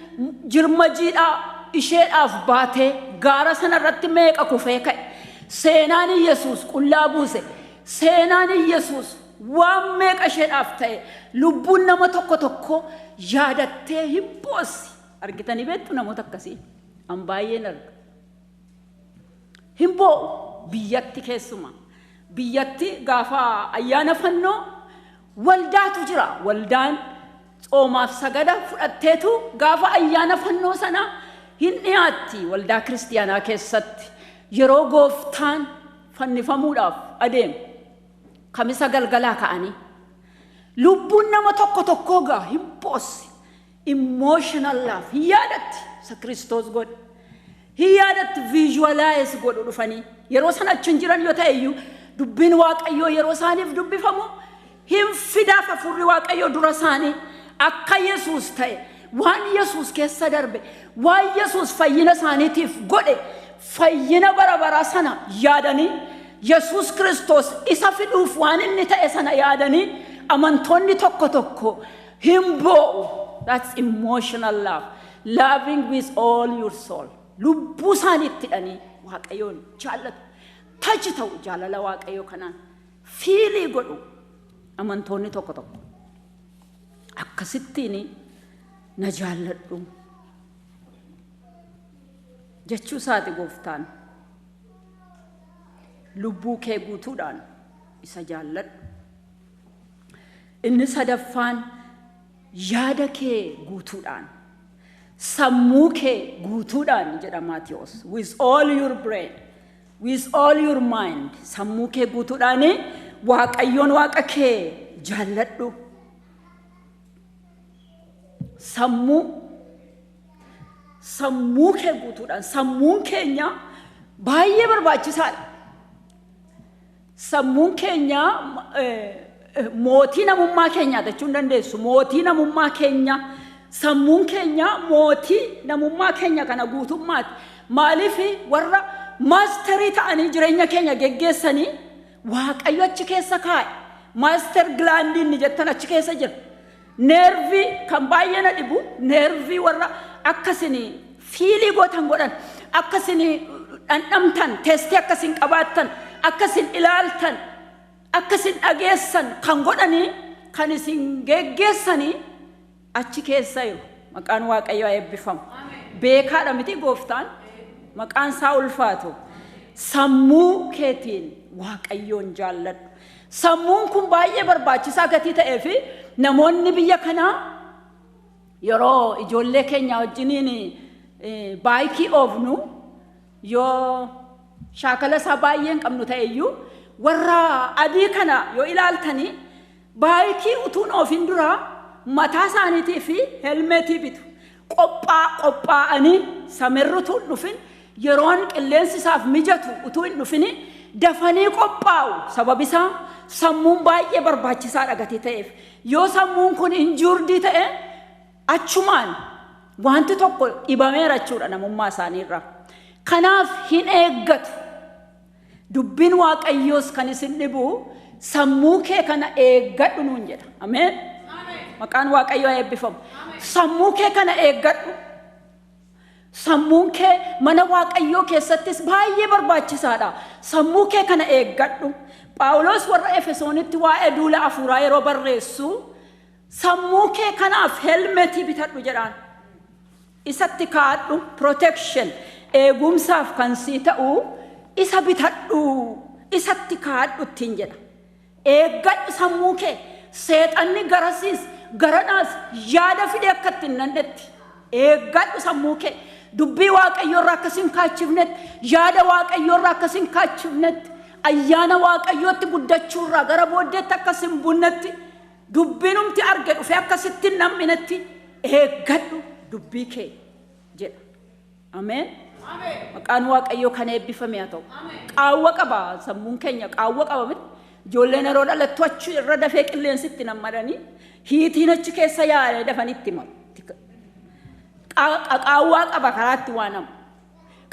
jirma jiidhaa isheedhaaf baatee gaara sanarratti meeqa kufee ka'e, seenaan Yesuus qullaa buuse, seenaan Yesuus waan meeqa isheedhaaf ta'e, lubbuun nama tokko tokko yaadattee hin boossi. Argitanii beektu namoota akkasii? An baay'een arga. Hin boo'u biyyatti keessumaa. Biyyatti gaafa ayyaana fannoo waldaatu jira. Waldaan xoomaaf sagada fudhatteetu gaafa ayyaana fannoo sana hin dhiyaatti waldaa kiristiyaanaa keessatti. Yeroo gooftaan fannifamuudhaaf adeemu kamisa galgalaa ka'anii lubbuun nama tokko tokko gaa hin boossi. Emotional love hin yaadatti isa Kiristoos godhe. Hin yaadatti visualize godhu dhufanii yeroo sana achi hin jiran yoo ta'e iyyuu dubbiin Waaqayyoo yeroo isaaniif dubbifamu hin fidaaf hafuurri Waaqayyoo dura isaanii akka Yesuus ta'e waan Yesuus keessa darbe waan Yesuus fayyina isaaniitiif godhe fayyina bara baraa sana yaadanii Yesuus Kiristoos isa fiduuf waan inni ta'e sana yaadanii amantoonni tokko tokko hin boo'u. That's emotional love. Loving with all your soul. Lubbuu isaaniitti hidhanii Waaqayyoon jaallatu. Tachi ta'u jaalala Waaqayyoo kanaan fiilii godhu amantoonni tokko tokko. Akkasittiin na jaalladhu jechuu isaati gooftaan. Lubbuu kee guutuudhaan isa jaalladhu. Inni sadaffaan yaada kee guutuudhaan, sammuu kee guutuudhaan jedha Maatiyos. With all your brain, with all your mind, sammuu kee guutuudhaan Waaqayyoon Waaqa kee jaalladhu. Sammuu kee guutuudhaan, sammuun keenya baay'ee barbaachisaadha. sammuun keenya mootii namummaa keenya jechuun dandeessu. Mootii namummaa keenya sammuun keenya mootii namummaa keenya kana guutummaati. Maaliif warra maasterii ta'anii jireenya keenya geggeessanii Waaqayyo achi keessa kaa'e. Maaster glandiin jettan achi keessa jira. Nervii kan baay'ee na dhibu nervii warra akkasin fiilii gootan godhan akkasin dhandhamtan teestii akkasin qabaattan akkasin ilaaltan akkasin dhageessan kan godhanii kan isin geggeessanii achi keessa jiru. Maqaan Waaqayyoo eebbifamu. Beekaadha miti gooftaan. Maqaan isaa ulfaatu. Sammuu keetiin Waaqayyoon jaalladhu. Sammuun kun baay'ee barbaachisaa gatii ta'ee fi namoonni biyya kanaa yeroo ijoollee keenya wajjiniin baayikii oofnu yoo shaakala isaa baay'een qabnu ta'eyyuu warra adii kana yoo ilaaltanii baayikii utuun oofin duraa mataa isaaniitii fi helmeetii bitu. Qophaa'anii samirrutuun dhufin yeroon qilleensi isaaf mijatu utuu hin dhufini dafanii qophaa'u. Sababisaa sammuun baay'ee barbaachisaadha gatii ta'eef. Yoo sammuun kun injuurdii ta'e achumaan wanti tokko dhibameera jechuudha namummaa isaaniirraa. Kanaaf hin eeggatu. Dubbiin Waaqayyoos kan isin dhibu sammuu kee kana eeggadhu nuun jedha. Ameen. Maqaan Waaqayyoo eebbifamu. Sammuu kee kana eeggadhu. Sammuun kee mana Waaqayyoo keessattis baay'ee barbaachisaadha. Sammuu kee kana eeggadhu. Phaawulos warra Efesoonitti waa'ee duula hafuuraa yeroo barreessu sammuu kee kanaaf helmeetii bitadhu jedhaan. Isatti kaa'adhu protection eegumsaaf kan sii ta'u isa bitadhu isatti kaa'adhu ittiin jedha. Eeggadhu sammuu kee seexanni garasiis garanaas yaada fide akka ittiin nandetti. Eeggadhu sammuu kee dubbii Waaqayyoo irraa akkasin kaachifnetti yaada Waaqayyoo irraa akkasin kaachifnetti ayyaana Waaqayyootti guddachuu irraa gara booddeetti akkasin bunnetti dubbinumti arge dhufe akkasitti nam'inetti eeggadhu dubbii kee jedha. Ameen. Maqaan Waaqayyoo kan eebbifame haa ta'u. Qaawwa qaba sammuun keenya qaawwa qaba miti. Ijoolleen yeroo dhalattu achi irra dafee qilleensitti nammadanii hiitiin achi keessa yaa'ee dafanitti maru. Qaawwaa qaba karaatti waan namu.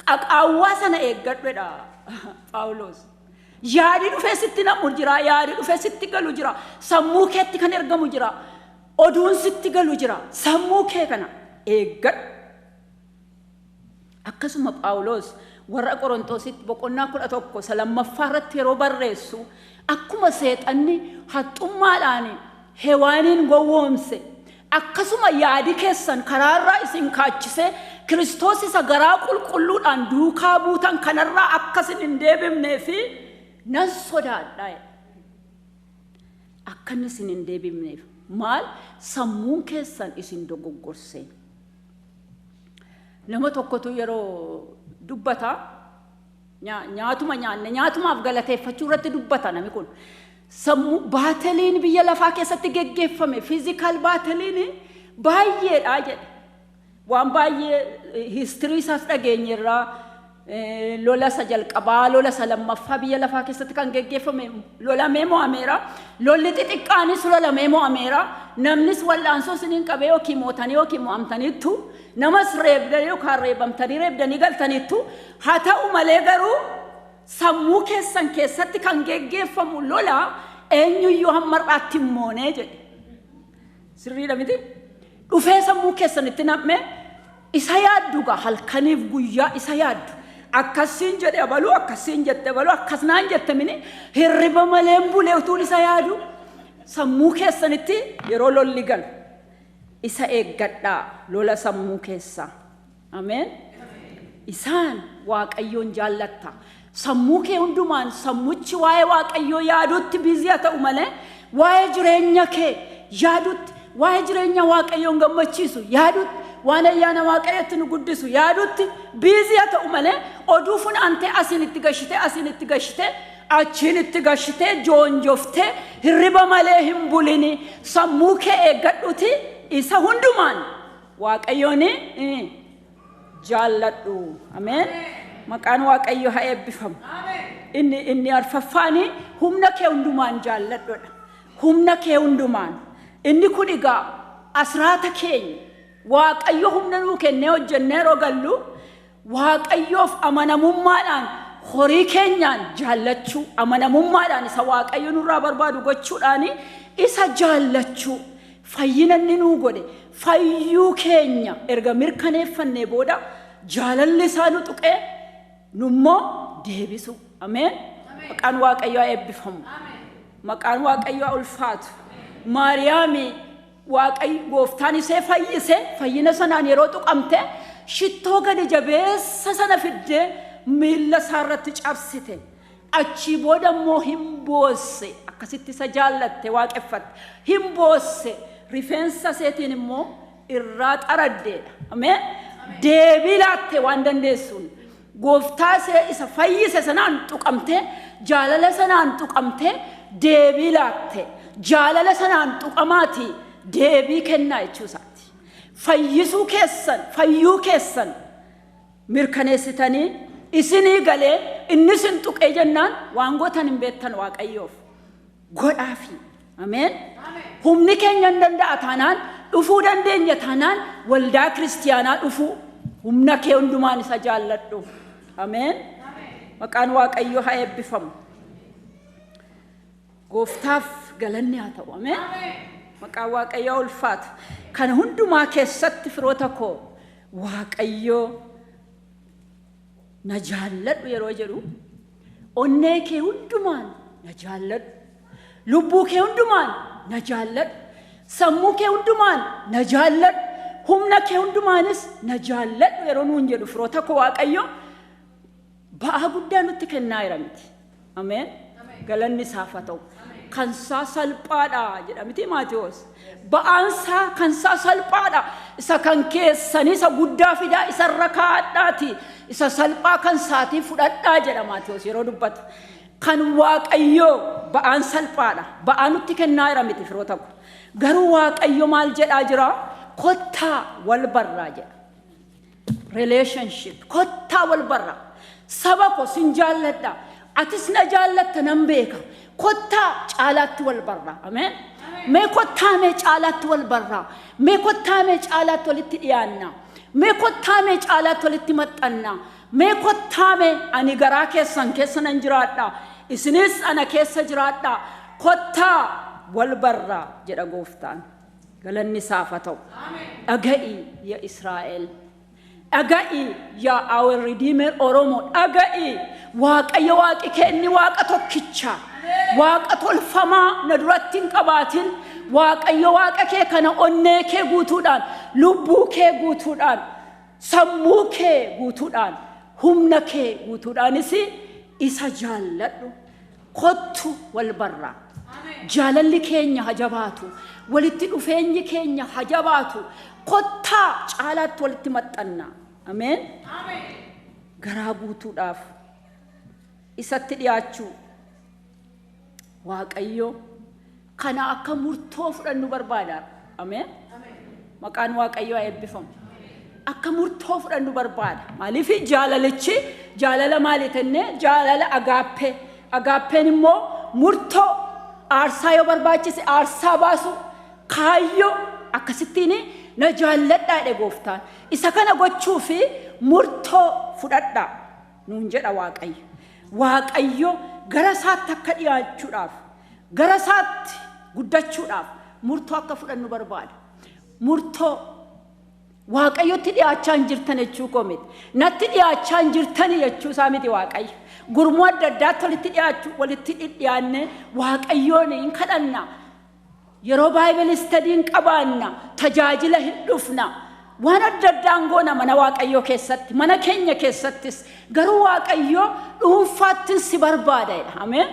Qaawwaa sana eeggadhuudha Phaawulos. Yaadi dhufee sitti namu jira, yaadi dhufee sitti galu jira, sammuu keetti kan ergamu jira, oduun sitti galu jira, sammuu kee kana eeggadhu. Akkasuma Phaawulos warra Qorontositti boqonnaa 11 lammaffaa irratti yeroo barreessu akkuma seexanni haxxummaadhaan Hewaaniin gowwoomse akkasuma yaadi keessan karaarraa isin kaachise Kiristoos isa garaa qulqulluudhaan duukaa buutan kanarraa akkasin hin deebifnee fi nan sodaadha. Akkan isin hin deebifneef maal sammuun keessan isin dogoggorsee. Nama tokkotu yeroo dubbata nyaatuma nyaanne nyaatumaaf galateeffachuu irratti dubbata namni kun. Sammuu baataliin biyya lafaa keessatti geggeeffame physical baataliin baay'eedha jedhe. Waan baay'ee history isaas dhageenyerraa lola isa jalqabaa lola isa lammaffaa biyya lafaa keessatti kan geggeeffame lolamee mo'ameera. Lolli xixiqqaanis lolamee mo'ameera. Namnis wal'aansoo isiniin qabee yookiin mootanii yookiin mo'amtaniittu namas reebdanii yookaan reebamtanii reebdanii galtaniittu haa ta'u malee garuu sammuu keessan keessatti kan geggeeffamu lola eenyuyyuu hammarraatti moonee jedhe. Sirriidha miti? Dhufee sammuu keessanitti nam'ee isa yaadduga halkaniif guyyaa isa yaaddu. Akkasiin jedhe abaluu akkasiin jette abaluu akkasnaan jette mini hirriba malee bulee utuun isa yaadu sammuu keessanitti yeroo lolli galu isa eeggadhaa lola sammuu keessaa. Ameen. Isaan Waaqayyoon jaallatta. Sammuu kee hundumaan sammuchi waa'ee Waaqayyoo yaadutti biizii haa ta'u malee waa'ee jireenya kee yaadutti waa'ee jireenya Waaqayyoon gammachiisu yaadutti waan ayyaana Waaqayyootti nu guddisu yaadutti biizii haa ta'u malee oduu funaantee asiin itti gashite achiin itti gashite joonjoftee hirriba malee hin bulini sammuu kee eeggadhuti isa hundumaan Waaqayyoon jaalladhu. Ameen. Maqaan Waaqayyoo haa eebbifamu. inni arfaffaani humna kee hundumaan jaalladhodha. Humna kee hundumaan. Inni kun egaa asraata keenya Waaqayyo humna nuu kennee hojjennee rogallu Waaqayyoof amanamummaadhaan horii keenyaan jaallachuu amanamummaadhaan isa Waaqayyo nurraa barbaadu gochuudhaani isa jaallachuu fayyina inni nuu godhe fayyuu keenya erga mirkaneeffannee booda jaalalli isaa nu tuqee nummoo deebisu. Ameen. Maqaan Waaqayyoo eebbifamu. Maqaan Waaqayyoo ulfaatu. Maariyaami Waaqayyo gooftaan isee fayyise fayyina sanaan yeroo tuqamte shittoo gadi jabeessa sana fiddee miilla isaarratti cabsite. Achii booda immoo hin boosse akkasitti isa jaallatte waaqeffatte hin boosse rifeensa seetiin immoo irraa xaraddeedha. Ameen. Deebii laatte waan dandeessuun gooftaa isa fayyise sanaan tuqamte jaalala sanaan tuqamte deebii laatte jaalala sanaan tuqamaati deebii kennaa jechuusaati. Fayyuu keessan mirkaneessitanii isinii galee inni sin tuqee jennaan waan gootan hin beektan Waaqayyoof godhaafi. Ameen. Humni keenya hin danda'a taanaan dhufuu dandeenya taanaan waldaa kiristiyaanaa dhufuu humna kee hundumaan isa jaalladhu. Ameen. Maqaan Waaqayyoo haa eebbifamu. Gooftaaf galanni haa ta'u. Ameen. Maqaan Waaqayyoo ulfaatu. Kana hundumaa keessatti firoota koo Waaqayyoo na jaalladhu yeroo jedhu onnee kee hundumaan na jaalladhu. Lubbuu kee hundumaan na jaalladhu. Sammuu kee hundumaan na jaalladhu. Humna kee hundumaanis na jaalladhu yeroo nuun jedhu firoota koo Waaqayyo ba'aa guddaa nutti kennaa jira miti. Ameen. Galanni isaaf haa ta'u. Kansaa salphaadha jedha miti Maatiyos. Ba'aansaa kansaa salphaadha. Isa kan keessanii isa guddaa fidaa isa irra kaa'adhaati. Isa salphaa kan saatii fudhadhaa jedha Maatiyos yeroo dubbatu. Kan Waaqayyo ba'aan salphaadha. Ba'aa nutti kennaa jira miti firoota koo. Garuu Waaqayyo maal jedhaa jira? Kottaa wal barraa jedha. Relationship. Kottaa wal barraa. Saba ko sin jaalladha. Atis na jaallatta nan beeka. Kottaa caalaatti wal barraa. Ameen. Mee kottaa mee caalaatti wal barraa. Mee kottaa mee caalaatti walitti dhiyaanna. Mee kottaa mee caalaatti walitti maxxanna. Mee kottaa mee ani garaa keessan keessa nan jiraadha. Isinis ana keessa jiraadha. Kottaa wal barraa jedha gooftaan. Galanni isaaf haa ta'u. Dhaga'i yaa Israa'el. Dhaga'i yaa our Redeemer Oromoo. Dhaga'i Waaqayyo Waaqi kee inni Waaqa tokkicha. Waaqa tolfamaa na duratti hin qabaatin. Waaqayyo Waaqa kee kana onnee kee guutuudhaan, lubbuu kee guutuudhaan, sammuu kee guutuudhaan, humna kee guutuudhaanis isa jaalladhu. Kottu wal barraa. Jaalalli keenya haa jabaatu. Walitti dhufeenyi keenya haa jabaatu. Kottaa caalaatti walitti maxxanna. Ameen. Garaa guutuudhaaf isatti dhiyaachuu Waaqayyo kana akka murtoo fudhannu barbaada. Ameen. Maqaan Waaqayyoo eebbifamu. Akka murtoo fudhannu barbaada. Maaliif jaalalichi jaalala maali tenne jaalala agaappee. Agaappeen immoo murtoo aarsaa yoo barbaachise aarsaa baasu kaayyoo akkasittiin na jaalladhaa jedhe gooftaan. Isa kana gochuu fi murtoo fudhadhaa nuun jedha Waaqayyo. Waaqayyo gara isaatti akka dhiyaachuudhaaf gara isaatti guddachuudhaaf murtoo akka fudhannu barbaada. Murtoo Waaqayyotti dhiyaachaa hin jirtan jechuu koo miti. Natti dhiyaachaa hin jirtan jechuu isaa miti Waaqayyo. Gurmuu adda addaatti walitti dhiyaachuu walitti dhiyaannee Waaqayyoon hin kadhanna. Yeroo Baayibal studiin qabaanna tajaajila hin dhufna. Waan adda addaan goona mana Waaqayyoo keessatti mana keenya keessattis garuu Waaqayyo dhuunfaattis si barbaada. Ameen.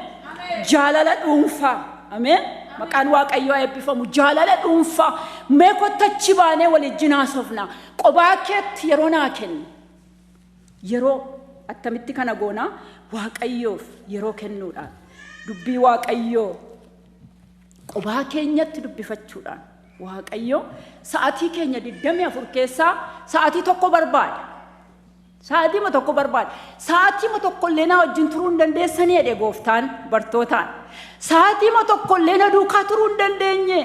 Jaalala dhuunfaa. Ameen. Maqaan Waaqayyoo eebbifamu. Jaalala dhuunfaa. Mee kottachi baanee waliin haasofna. Qobaa keetti yeroo naa kenni. Yeroo attamitti kana goona Waaqayyoof yeroo kennuudhaan dubbii Waaqayyoo qobaa keenyatti dubbifachuudhaan Waaqayyo sa'atii keenya 24 keessaa sa'atii tokko barbaada. Sa'aatii ma tokko barbaada. Sa'aatii ma tokko illee na wajjin turuu hin dandeessanii jedhe gooftaan bartootaan. Sa'aatii ma tokko illee na duukaa turuu hin dandeenye.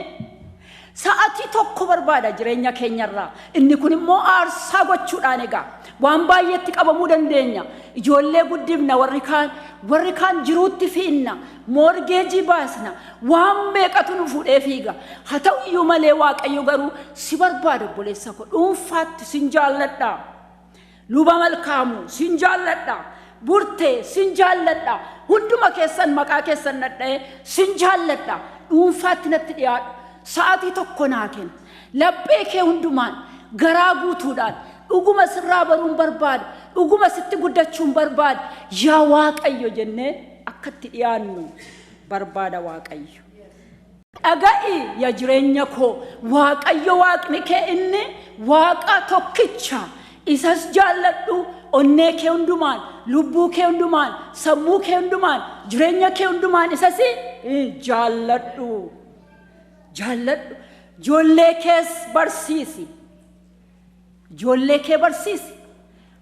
Sa'aatii tokko barbaada jireenya keenyarraa. Inni kun immoo aarsaa gochuudhaan egaa waan baay'eetti qabamuu dandeenya. Ijoollee guddifna warri kaan jiruutti fiinna. Morgeejii baasna. Waan meeqatu nu fuudhee fiiga. Haa ta'u iyyuu malee Waaqayyo garuu si barbaada obboleessa koo. Dhuunfaatti sin jaalladha. Luba Malkaamu sin jaalladha. Burtee sin jaalladha. Hunduma keessan maqaa keessan nadha'ee sin jaalladha. Dhuunfaatti natti dhiyaadhu. Sa'aatii tokko naa kenna. Laphee kee hundumaan garaa guutuudhaan dhuguma sirraa baruun barbaada. Dhuguma sitti guddachuun barbaada. Yaa Waaqayyo jennee akkatti dhiyaannu barbaada Waaqayyo. Dhaga'i yaa jireenya koo Waaqayyo Waaqni kee inni Waaqa tokkicha. Isas jaalladhu onnee kee hundumaan, lubbuu kee hundumaan, sammuu kee hundumaan, jireenya kee hundumaan isas jaalladhu. Jaalladhu. Ijoollee kees barsiisi. Ijoollee kee barsiisi.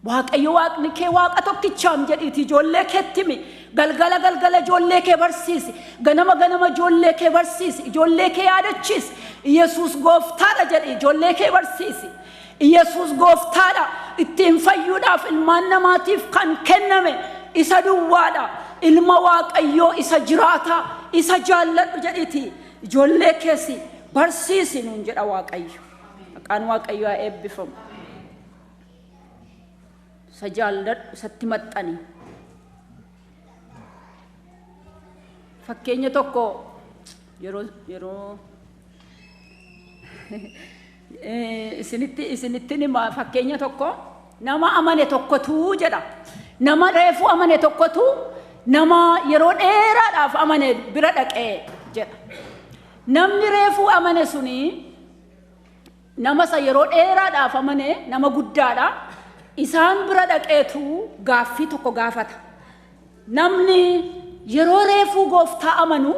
Waaqayyo Waaqni kee Waaqa tokkichaam jedhiiti ijoollee keetti himi. Galgala ijoollee kee barsiisi. Ganama ijoollee kee barsiisi. Ijoollee kee yaadachiisi. Yesuus gooftaadha jedhi ijoollee kee barsiisi. Yesuus gooftaadha. Ittiin fayyuudhaaf ilmaan namaatiif kan kenname isa duwwaadha. Ilma Waaqayyoo isa jiraata. Isa jaalladhu jedhiiti. Ijoollee keessi barsiisi nuun jedha Waaqayyo. Maqaan Waaqayyoo haa eebbifamu. Isa jaalladhu isatti maxxani. Fakkeenya tokko yeroo isinitti nima fakkeenya tokko nama amane tokkotu jedha. Nama reefu amane tokkotu nama yeroo dheeraadhaaf amane bira dhaqee jedha. Namni reefu amane suni nama sa yeroo dheeraadhaaf amane nama guddaadha. Isaan bira dhaqeetu gaaffii tokko gaafata. Namni yeroo reefu gooftaa amanu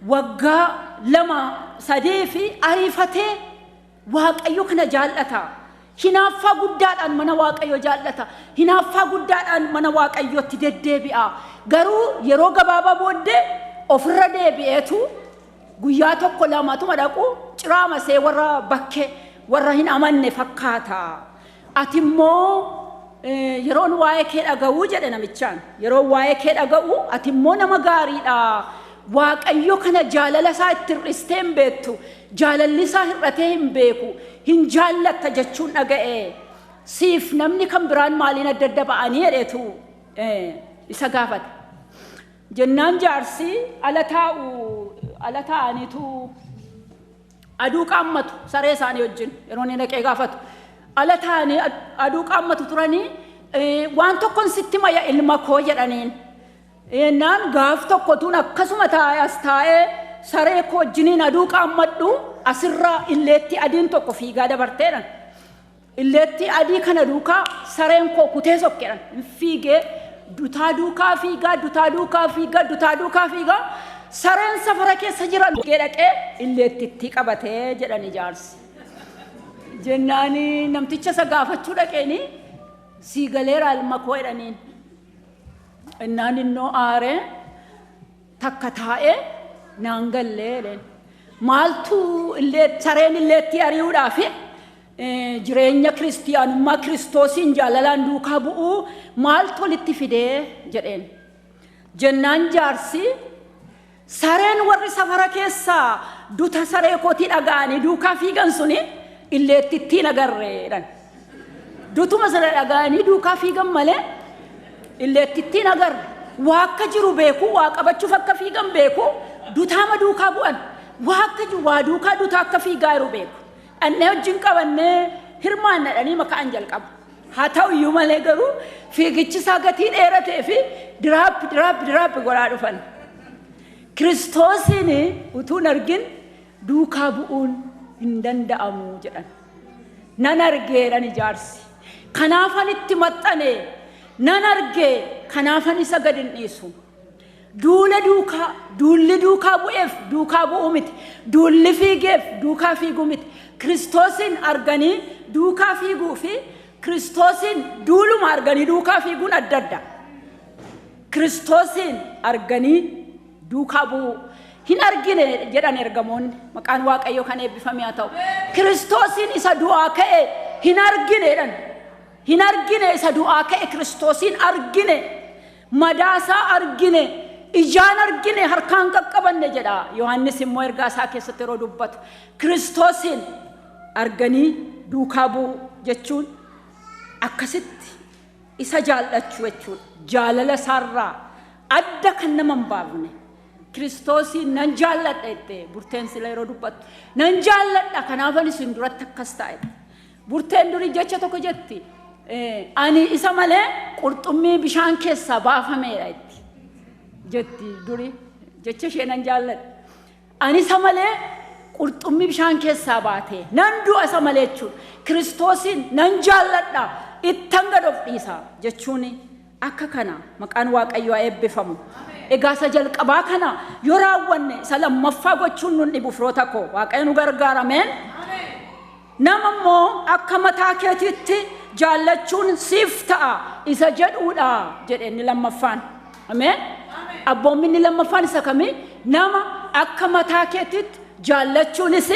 waggaa 2-3 fi ariifatee Waaqayyo kana jaallata. Hinaaffaa guddaadhaan mana Waaqayyo jaallata. Hinaaffaa guddaadhaan mana Waaqayyootti deddeebi'a. Garuu yeroo gabaabaa booddee ofirra deebi'eetu guyyaa tokko lamatuma dhaqu ciraama see warra bakkee warra hin amanne fakkaata. Ati immoo yeroon waa'ee kee dhaga'uu jedhe namichaan. Yeroo waa'ee kee dhaga'u ati immoo nama gaariidha. Waaqayyo kana jaalala isaa itti hir'istee hin beektu. Jaalalli isaa hir'atee hin beeku. Hin jaallatta jechuun dhaga'e. Siif namni kan biraan maaliin adda ba'anii jedheetu isa gaafata. Jennaan jaarsi ala taa'aniitu aduu qaammatu saree isaanii wajjin yeroo inni dhaqee gaafatu. Ala taa'anii aduu qaammatu turanii waan tokkoon sitti maya ilma koo jedhaniin. Naan gaaf tokkotuun akkasuma taa'ee saree koo wajjiniin aduu qaammadhu asirraa illeetti adiin tokko fiigaa dabarteedhan. Illeetti adii kana duukaa sareen koo kutee sokkeedhan. Fiigee dutaa duukaa fiigaa sareen safara keessa jiran dhaqee illeettitti qabatee jedhan ijaarsi. Jennaani namticha isa gaafachuu dhaqeeni sii galeera ilma koo jedhaniin. Innaan innoo aaree takka taa'ee naan gallee maaltu sareen illeetti ari'uudhaaf jireenya kiristiyaanummaa Kiristoosiin jaalalaan duukaa bu'uu maaltu walitti fidee jedheen. Jennaan jaarsi sareen warri safara keessaa duta saree kootii dhaga'anii duukaa fiigan suni illeettittiin agarreedhan. Dutuma sana dhaga'anii duukaa fiigan malee illeettittiin agarre. Waa akka jiru beeku, waa qabachuuf akka fiigan beeku, dutaama duukaa bu'an. Waa akka jiru waa duukaa dutaa akka fiigaa jiru beeku. Annee wajjin qabannee hirmaannadhanii maqaan jalqabu. Haa ta'u iyyuu malee garuu fiigichi isaa gatii dheeratee fi diraap godhaa dhufan. Kiristoosiin utuun argin duukaa bu'uun hin danda'amu jedhan. Nan argeedhan ijaarsi. Kanaafan itti maxxane nan argee kanaafan isa gad hin dhiisu. Duulli duukaa bu'eef duukaa bu'uu miti. Duulli fiigeef duukaa fiiguu miti. Kiristoosiin arganii duukaa fiiguu fi Kiristoosin duuluma arganii duukaa fiiguun adda adda. Kiristoosin arganii duukaa bu'uu hin argine jedhan ergamoonni. Maqaan Waaqayyoo kan eebbifame haa ta'u. Kiristoosin isa du'aa ka'e hin argine jedhan. Hin argine isa du'aa ka'e Kiristoosin argine. Madaasaa argine. Ijaan argine harkaan qaqqabanne jedha. Yohaannis immoo ergaa isaa keessatti yeroo dubbatu Kiristoosin arganii duukaa bu'uu jechuun akkasitti isa jaallachuu jechuudha. Jaalala isaarraa adda kan nama hin baafne. Kiristoosin nan jaalladha jettee burteen sila yeroo dubbattu nan jaalladha kanaafan isin duratti akkas taa'e. Burteen durii jecha tokko jetti ani isa malee qurxummii bishaan keessaa baafameedha jetti durii jecha ishee nan jaalladha. Ani isa malee qurxummii bishaan keessaa baatee nan du'a isa malee jechuudha. Kiristoosin nan jaalladha ittan gad of dhiisa jechuun akka kana maqaan Waaqayyoo eebbifamu. Egaa isa jalqabaa kana yoo raawwanne isa lammaffaa gochuun nun dhibu firoota koo Waaqayyo nu gargaarameen. Nama immoo akka mataa keetiitti jaallachuun siif ta'a isa jedhuudha jedhe inni lammaffaan. Ameen. Abboommi inni lammaffaan isa kamii nama akka mataa keetiitti jaallachuunis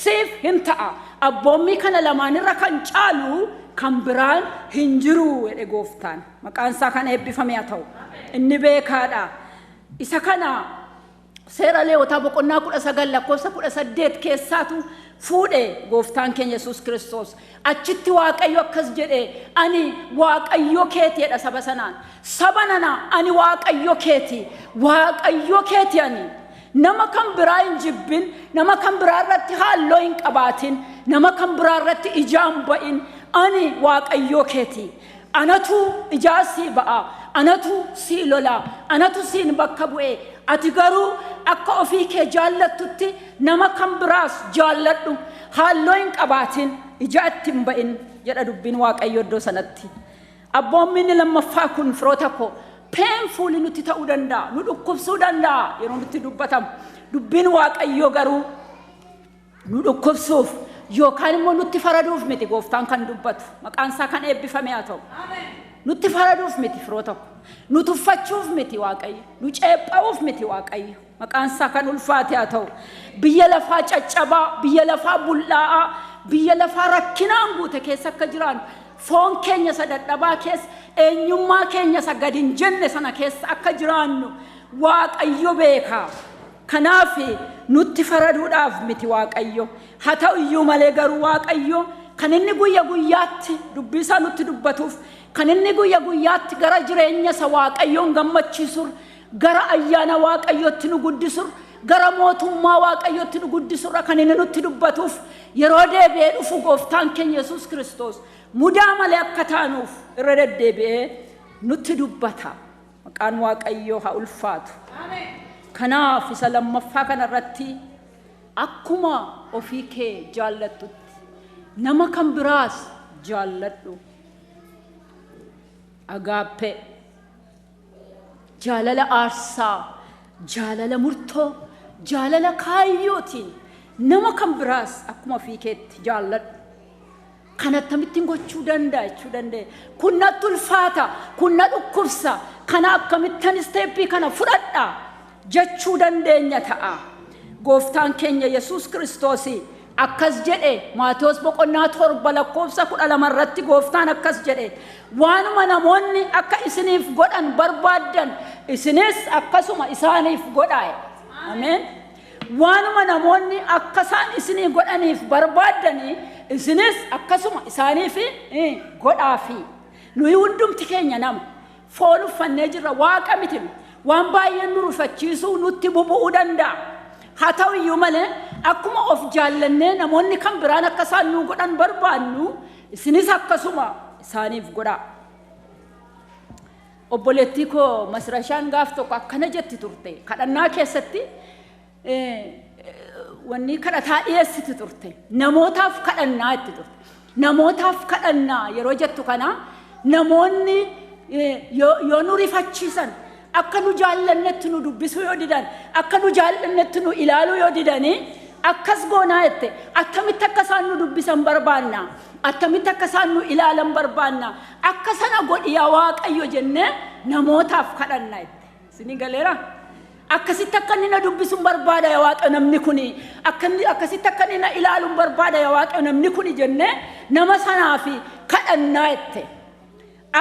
siif hin ta'a. Abboommi kana lamaanirra kan caalu kan biraan hin jiru jedhe Gooftaan. Maqaan isaa kan eebbifame haa ta'u. Inni beekaadha. Isa kana seera Lewwotaa boqonnaa 19 lakkoofsa 18 keessaatu fuudhe Gooftaan keenya Yesuus Kiristoos. Achitti Waaqayyo akkas jedhe ani Waaqayyo keetiidha saba sanaan. Saba nana ani Waaqayyo keeti. Waaqayyo keeti ani. Nama kan biraa hin jibbin, nama kan biraa irratti halloo hin qabaatin, nama kan biraa irratti ijaan ba'in ani Waaqayyo keeti. Anatu ijaasii ba'a. Anatu si lola. Anatu siin bakka bu'e. Ati garuu akka ofii kee jaallattutti nama kan biraas jaalladhu. Halloo hin qabaatin, ija itti hin ba'in jedha dubbiin Waaqayyo iddoo sanatti. Abboommi inni lammaffaa kun firoota koo painful nuti ta'uu danda'a. Nu dhukkubsuu danda'a yeroo nuti dubbatamu. Dubbiin Waaqayyo garuu nu dhukkubsuuf yookaan immoo nutti faraduuf miti Gooftaan kan dubbatu. Maqaan isaa kan eebbifame haa ta'u. Nutti faraduuf miti firoota koo. Nu tuffachuuf miti Waaqayyo. Nu ceephaa'uuf miti Waaqayyo. Maqaan isaa kan ulfaate haa ta'u. Biyya lafaa caccabaa, biyya lafaa bullaa'aa, biyya lafaa rakkinaan guute keessa akka jiraannu foon keenya isa dadhabaa keessa eenyummaa keenya isa gad hin jenne sana keessa akka jiraannu Waaqayyo beeka. Kanaaf nutti faraduudhaaf miti Waaqayyo. Haa ta'u iyyuu malee garuu Waaqayyo kan inni guyyaa guyyaatti dubbii isaa nutti dubbatuuf kan inni guyyaa guyyaatti gara jireenya isa Waaqayyoon gammachiisur gara ayyaana Waaqayyootti nu guddisur gara mootummaa Waaqayyootti nu guddisurra kan inni nutti dubbatuuf yeroo deebi'ee dhufu Gooftaan keenya Yesuus Kiristoos mudaa malee akka taanuuf irra deddeebi'ee nutti dubbata. Maqaan Waaqayyoo haa ulfaatu. Kanaaf isa lammaffaa kanarratti akkuma ofii kee jaallattutti nama kan biraas jaalladhu. Agaappe jaalala aarsaa, jaalala murtoo, jaalala kaayyootiin nama kan biraas akkuma ofii keetti jaalladhu. Kan akkamittiin gochuu danda'a jechuu danda'e. Kun natti ulfaata, kun na dhukkubsa, kana akkamittan isteeppii kana fudhadha jechuu dandeenya ta'a. Gooftaan keenya Yesuus Kiristoos akkas jedhe Maatewos boqonnaa 7 lakkoofsa 12 irratti Gooftaan akkas jedhe waanuma namoonni akka isiniif godhan barbaaddan isinis akkasuma isaaniif godhaa. Ameen. Waanuma namoonni akka isaan isiniif godhaniif barbaaddanii isinis akkasuma isaaniif godhaafi. Nuyi hundumti keenya nama foon uffannee jirra Waaqa miti. Waan baay'een nu rufachiisuu nutti bubu'uu danda'a. Haa ta'u iyyuu malee akkuma of jaallannee namoonni kan biraan akka isaan nu godhan barbaannu isinis akkasuma isaaniif godhaa. Obboleettii koo Masrashaan gaaf tokko akkana jetti turte kadhannaa keessatti wanni kadhataa dhiyeessiti turte namootaaf kadhannaa itti turte. Namootaaf kadhannaa yeroo jettu kana namoonni yoo nu rifachiisan akka nu jaallannetti nu dubbisuu yoo didan akka nu jaallannetti nu ilaaluu yoo didanii akkas goonaa jette attamitti akka isaan nu dubbisan barbaanna attamitti akka isaan nu ilaalan barbaanna akka sana godhi yaa Waaqayyo jennee namootaaf kadhanna jette isin galeera akkasitti akka inni na dubbisuun barbaada yaa Waaqayyo namni kuni akkasitti akka inni na ilaaluun barbaada yaa Waaqayyo namni kuni jennee nama sanaaf kadhannaa jette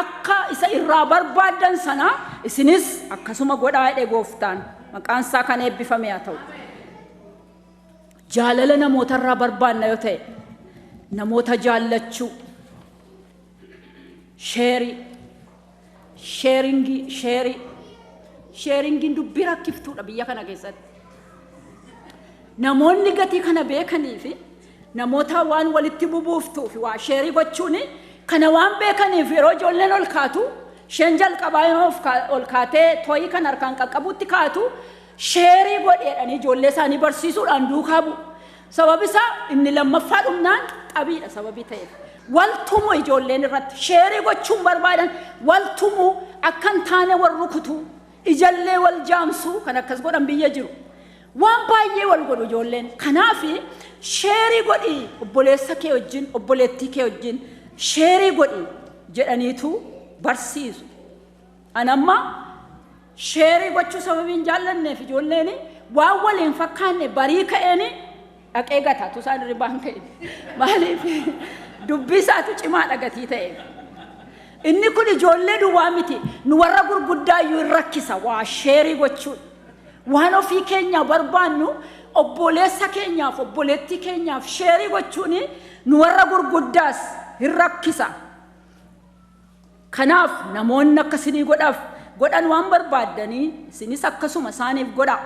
akka isa irraa barbaadan sana isinis akkasuma godhaa jedhe Gooftaan maqaan isaa kan eebbifame haa ta'u jaalala namoota irraa barbaanna yoo ta'e namoota jaallachuu sheeringiin dubbii rakkiftuudha biyya kana keessatti namoonni gatii kana beekanii fi namoota waan walitti bubuuftuu fi waa sheerii gochuun kana waan beekaniif yeroo ijoolleen ol kaatu isheen jalqabaa yoo ol kaatee tooyii kan harkaan qaqqabutti kaatu sheerii godheedhanii ijoollee isaanii barsiisuudhaan duukaa bu'u sababi isaa inni lammaffaa dhumnaan qabiidha sababii ta'eef waltumu ijoolleen irratti sheerii gochuun barbaadan waltumu akkan taane wal rukutu ijallee wal jaamsu kan akkas godhan biyya jiru waan baay'ee wal godhu ijoolleen kanaaf sheerii godhi obboleessa kee wajjin obboleettii kee wajjin sheerii godhi jedhaniitu barsiisu anamma sheerii gochuu sababiin jaallanneef ijoolleen waan waliin fakkaanne barii ka'een dhaqee gataatu isaan ribaan ka'e maaliif dubbii isaatu cimaa dhagatii ta'eef inni kun ijoollee duwwaa miti nu warra gurguddaa iyyuu hin rakkisa waa sheerii gochuun waan ofii keenyaa barbaannu obboleessa keenyaaf obboleettii keenyaaf sheerii gochuun nu warra gurguddaas hin rakkisa kanaaf namoonni akkasinii godhan waan barbaaddanii isinis akkasuma isaaniif godha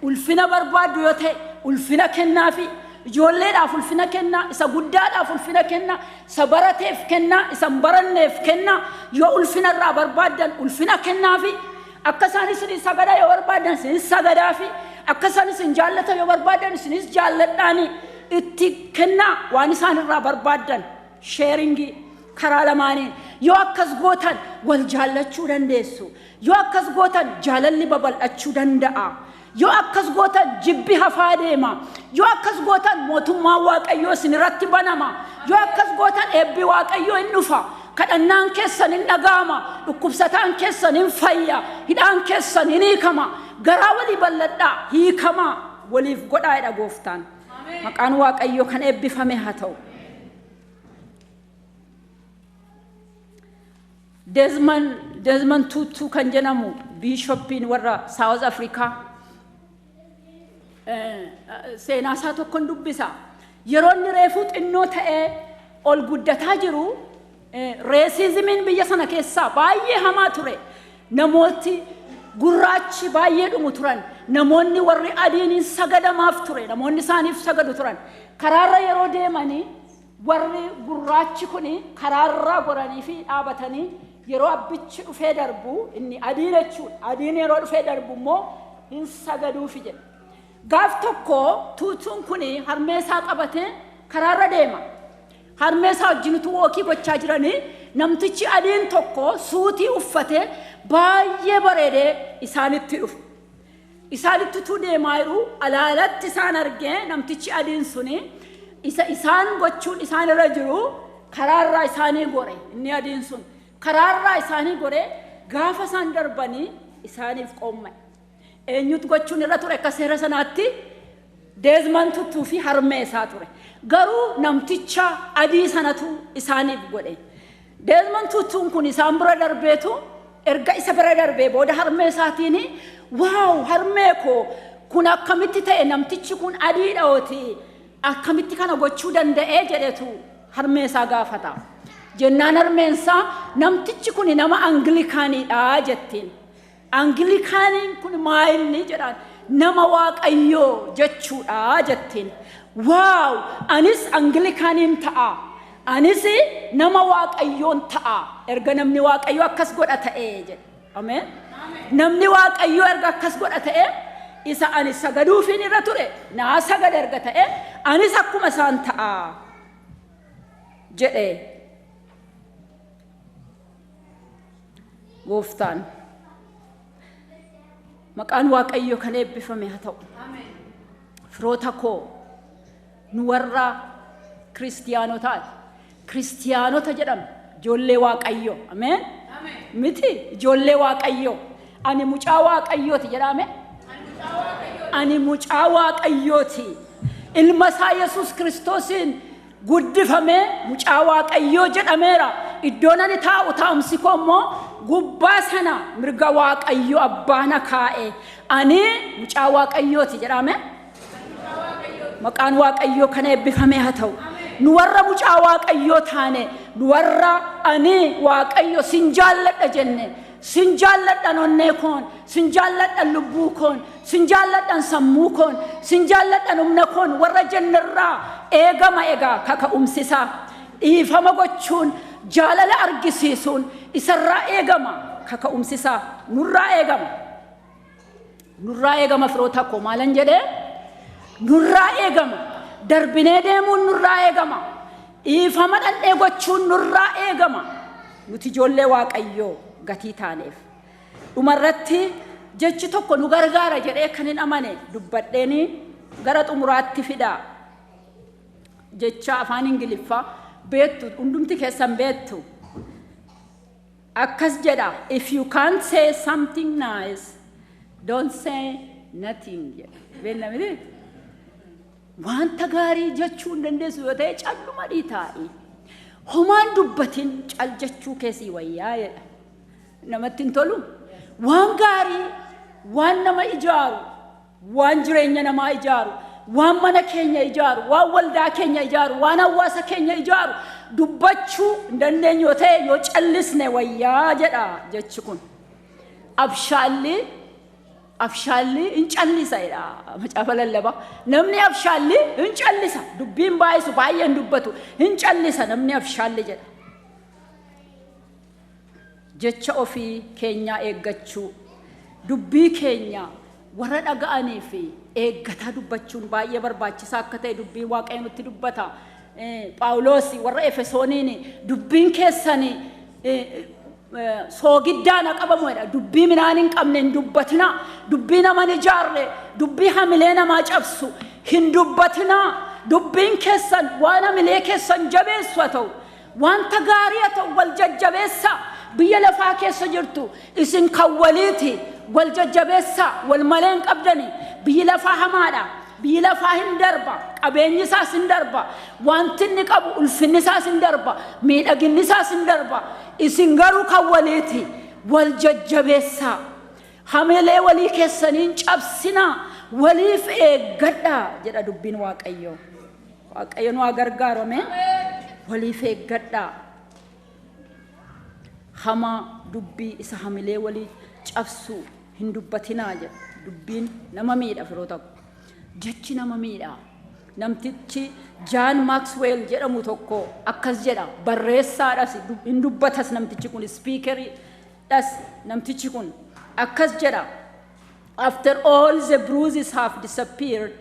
ulfina barbaaddu yoo ta'e ulfina kennaafi ijoolleedhaaf ulfina kennaa isa guddaadhaaf ulfina kennaa isa barateef kennaa isa baranneef kennaa yoo ulfina irraa barbaaddan ulfina kennaafi akka isaan isin sagadaa yoo barbaadan isinis sagadaafi akka isaan isin jaallatan yoo barbaadan isinis jaalladhaani itti kennaa waan isaan irraa barbaadan sheeringii karaa lamaaniin yoo akkas gootan wal jaallachuu dandeessu yoo akkas gootan jaalalli babal'achuu danda'a yoo akkas gootan jibbi hafaa deema yoo akkas gootan mootummaa Waaqayyoo isin irratti banama yoo akkas gootan eebbi Waaqayyoo hin dhufa kadhannaan keessan hin dhaga'ama dhukkubsataan keessan hin fayya hidhaan keessan hin hiikama garaa walii bal'adhaa hiikama waliif godhaa jedha Gooftaan maqaan Waaqayyoo kan eebbifame haa ta'u Desmond Tutu kan jedhamu biishoppiin warra South Africa seenaa isaa tokkoon dubbisa yeroo inni reefuu xinnoo ta'ee ol guddataa jiru reesizimiin biyya sana keessaa baay'ee hamaa ture namooti gurraachi baay'ee dhumu turan namoonni warri adiiniin sagadamaaf ture namoonni isaaniif sagadu turan karaarra yeroo deemanii warri gurraachi kuni karaarra goranii fi dhaabatanii yeroo abbichi dhufee darbu inni adiin jechuudha adiin yeroo dhufee darbu immoo hin sagaduufi jedha gaaf tokko tuutuun kuni harmeesaa qabatee karaarra deema harmeesaa wajjinitu wookii gochaa jiranii namtichi adiin tokko suutii uffatee baay'ee bareedee isaanitti dhufu isaanitti deemaa jiru alaalatti isaan argee namtichi adiin suni isa isaan gochuun isaan irra jiru karaarraa isaanii gore inni adiin sun karaarraa isaanii gore gaafa isaan darbanii isaaniif qoomman eenyutu gochuun irra ture akka seera sanaatti Desmond Tutu fi harmeesaa ture garuu namticha adii sanatu isaaniif godhe Desmond Tutuun kun isaan bira darbeetu erga isa bira darbee booda harmeesaatiin waaw harmee koo kun akkamitti ta'e namtichi kun adiidha oti akkamitti kana gochuu danda'ee jedhetu harmeesaa gaafata jennaan harmeensaa namtichi kun nama Angilikaaniidha jettiin Angilikaaniin kun maayilni jedhaan nama Waaqayyoo jechuudha jettiin waaw anis Angilikaaniin ta'a anis nama Waaqayyoon ta'a erga namni Waaqayyoo akkas godha ta'ee jedhe ameen namni Waaqayyoo erga akkas godha ta'ee isa anis sagaduufiin irra ture naa sagada erga ta'ee anis akkuma isaan ta'a jedhe Gooftaan maqaan Waaqayyoo kan eebbifame haa ta'u firoota koo nu warra kiristiyaanotaati. Kiristiyaanota jedhamu ijoollee Waaqayyoo. Ameen. Miti ijoollee Waaqayyoo. Ani mucaa Waaqayyooti jedhame. Ani mucaa Waaqayyooti. Ilma isaa Yesuus Kiristoosin guddifamee mucaa Waaqayyoo jedhameera. Iddoon ani taa'u taa'umsi koo immoo gubbaa sana mirga Waaqayyoo abbaana kaa'e. Ani mucaa Waaqayyooti jedhame. Maqaan Waaqayyoo kana eebbifamee haa ta'u. Nu warra mucaa Waaqayyoo taane, nu warra ani Waaqayyo sin jaalladha jenne, sin jaalladhan onnee koon, sin jaalladhan lubbuu koon, sin jaalladhan sammuu koon, sin jaalladhan humna koon warra jennirraa eegama egaa kaka'umsisaa dhiifama gochuun jaalala argisiisuun isarraa eegama kaka'umsisaa nurraa eegama. Nurraa eegama firoota koo maalan jedhee nurraa eegama. Darbinee deemuun nurraa eegama. Dhiifama dhandhee gochuun nurraa eegama. Nuti ijoollee Waaqayyoo gatii taaneef. Dhumarratti jechi tokko nu gargaara jedhee kan hin amane dubbadheeni gara xumuraatti fidaa. Jecha afaan Ingiliffaa beektu hundumti keessan beektu. Akkas jedha, if you can't say something nice, don't say nothing jedha. Beekna miti? Wanta gaarii jechuu hin dandeessu yoo ta'e calluma dhiitaa'i. Homaan dubbatiin cal jechuu keessii wayyaa jedha. Namatti hin tolu. Waan gaarii, waan nama ijaaru, waan jireenya namaa ijaaru, waan mana keenya ijaaru, waan waldaa keenya ijaaru, waan hawaasa keenya ijaaru dubbachuu hin dandeenyu yoo ta'e yoo callisne wayyaa jedha jechi kun. Abshaalli hin callisa jedha macaafa lallabaa. Namni abshaalli hin callisa. Dubbiin baay'isu baay'ee hin dubbatu. Hin callisa namni abshaalli jedha. Jecha ofii keenyaa eeggachuu. Dubbii keenya warra dhaga'anii fi eeggataa dubbachuun baay'ee barbaachisaa akka ta'e dubbiin Waaqayyo nutti dubbata. Phaawulos warra Efesooniin dubbiin keessanii soogiddaan qabamu jedha. Dubbii midhaan hin qabne hin dubbatina. Dubbii nama hin ijaarre, dubbii hamilee namaa cabsu hin dubbatina. Dubbiin keessan waan hamilee keessan jabeessu haa ta'u, wanta gaarii haa ta'u wal jajjabeessa. Biyya lafaa keessa jirtu isin kan waliiti wal jajjabeessa. Wal malee hin qabdani. Biyyi lafaa hamaadha. Biyyi lafaa hin darba. Qabeenyi isaas hin darba. Wanti inni qabu ulfinni isaas hin darba. Miidhaginni isaas hin darba. Isin garuu kan waliiti wal jajjabeessa. Hamilee walii keessaniin cabsina. Waliif eeggadha jedha dubbiin Waaqayyoo. Waaqayyo nu haa gargaaru. Waliif eeggadha. Hama dubbii isa hamilee walii cabsu hin dubbatinaa jedha. Dubbiin nama miidha firoota. Jechi nama miidha. Namtichi John Maxwell jedhamu tokko akkas jedha. Barreessaadhas hin dubbatas namtichi kun, speakeridhas namtichi kun akkas jedha. After all the bruises have disappeared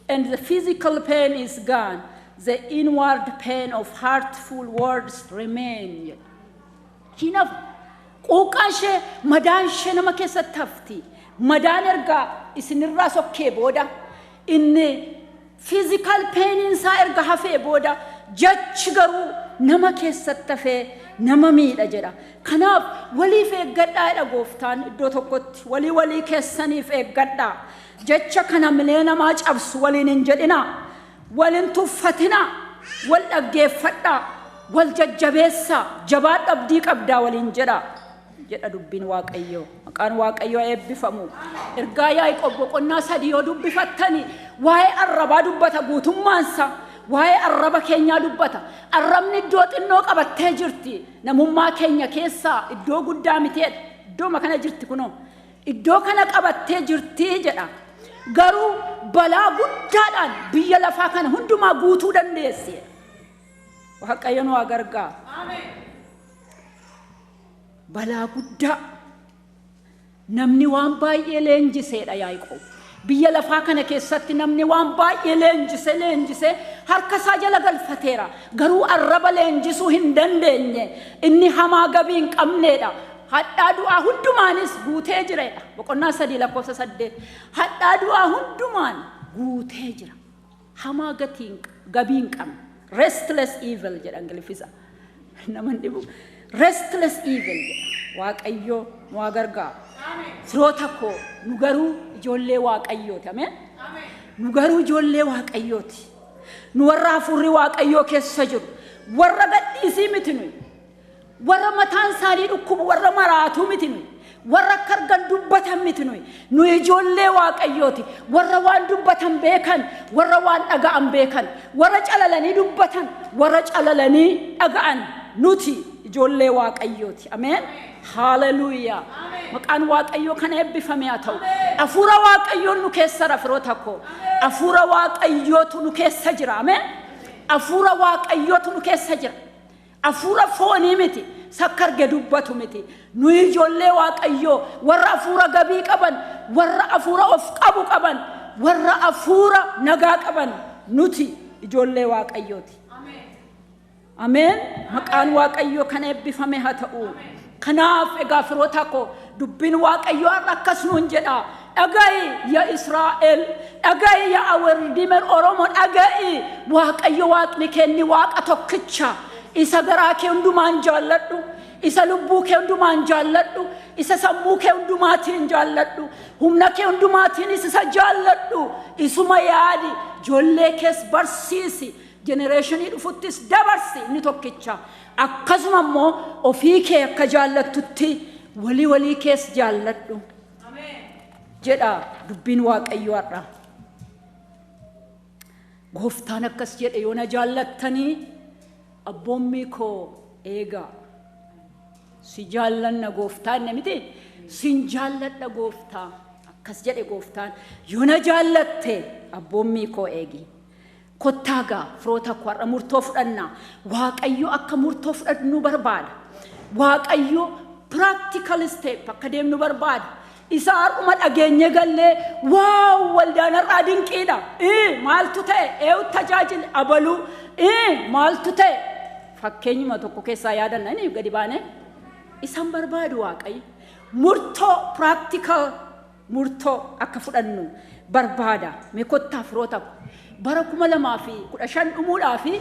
and the physical pain is gone, the inward pain of heartful words remain. Kinaaf quuqqaan ishee madaan ishee nama keessatti hafti. Madaan ergaa isinirraa sokkee booda inni physical pain isaa erga hafee booda jechi garuu nama keessatti hafee nama miidha jedha. Kanaaf waliif eeggadhaa jedha Gooftaan iddoo tokkotti. Walii keessaniif eeggadhaa. Jecha kana milee namaa cabsu waliin hin jedhina. Waliin tuffatina. Wal dhaggeeffadhaa. Wal jajjabeessa. Jabaa dhabdii qabdaa waliin jedha. Jedha dubbiin Waaqayyoo. Maqaan Waaqayyoo eebbifamu. Ergaa Yaaqoob boqonnaa 3 yoo dubbifattani waa'ee arrabaa dubbata guutummaansa. Waa'ee arraba keenyaa dubbata. Arrabni iddoo xinnoo qabattee jirti. Namummaa keenya keessaa iddoo guddaa miteedha. Iddoo makana jirti kunoo. Iddoo kana qabattee jirti jedha. Garuu balaa guddaadhaan biyya lafaa kana hundumaa guutuu dandeessi. Waaqayyo nu haa gargaaru. Ameen. Balaa guddaa namni waan baay'ee leenjiseedha Yaaqoob. Biyya lafaa kana keessatti namni waan baay'ee leenjisee harka isaa jala galfateera. Garuu arraba leenjisuu hin dandeenye. Inni hamaa gabii hin qabneedha. Hadhaa du'aa hundumaanis guutee jireedha. Boqonnaa 3:8. Hadhaa du'aa hundumaan guutee jira. Hamaa gatii gabiin qam. Restless evil jedha Ingiliffisa. Naman dhibu. Restless evil jedha. Waaqayyo nu gargaara. Firoota koo nu garuu ijoollee Waaqayyooti. Ameen. Nu garuu ijoollee Waaqayyooti. Nu warra hafuurri Waaqayyoo keessa jiru. Warra gadhiisii miti nuyi. Warra mataan isaanii dhukkubu warra maraatu miti nuyi. Warra kargan dubbatan miti nuyi. Nu ijoollee Waaqayyooti. Warra waan dubbatan beekan, warra waan dhaga'an beekan, warra calalanii dubbatan, warra calalanii dhaga'an nuti ijoollee Waaqayyooti. Ameen. Hallelujah. Maqaan Waaqayyoo kana eebbifamee haa ta'u. Hafuura Waaqayyoon nu keessa jira firoota koo. Hafuura Waaqayyootu nu keessa jira. Ameen. Hafuura Waaqayyootu nu keessa jira. Hafuura foonii miti. Sakkarge dubbatu miti. Nu ijoollee Waaqayyoo warra hafuura gabii qaban, warra hafuura of qabu qaban, warra hafuura nagaa qaban nuti ijoollee Waaqayyooti. Ameen. Maqaan Waaqayyoo kana eebbifamee haa ta'u. Kanaaf egaa firoota koo dubbiin Waaqayyoo akkas nuun jedha. Dhaga'i yaa Israa'el, dhaga'i yaa Awurdimer Oromoo, dhaga'i Waaqayyo Waaqni kenni Waaqa tokkicha. Isa garaa kee hundumaan jaalladhu, isa lubbuu kee hundumaan jaalladhu, isa sammuu kee hundumaatiin jaalladhu, humna kee hundumaatiin isa jaalladhu, isuma yaadi, ijoollee kees barsiisi, jenereeshinii dhufuttis dabarsi inni tokkicha. Akkasuma immoo ofii kee akka jaallattutti walii kees jaalladhu. Jedha dubbiin Waaqayyoo har'a. Gooftaan akkas jedhe yoo na jaallattanii abboommii koo eegaa. Si jaallanna gooftaan namiti sin jaalladha gooftaa. Akkas jedhe gooftaan yoo na jaallatte abboommii koo eegi. Kottaagaa firoota koo har'a murtoo fudhanna. Waaqayyo akka murtoo fudhannu barbaada. Waaqayyo practical step akka deemnu barbaada. Isa har'uma dhageenye gallee waaw waldaan har'aa dinqiidha. Maaltu ta'e eewu tajaajila abaluu maaltu ta'e fakkeenyuma tokko keessaa yaadanna inni gadi baane isaan barbaadu Waaqayyo murtoo practical murtoo akka fudhannu barbaada. Mee kottaa firoota bara 2015 dhumuudhaa fi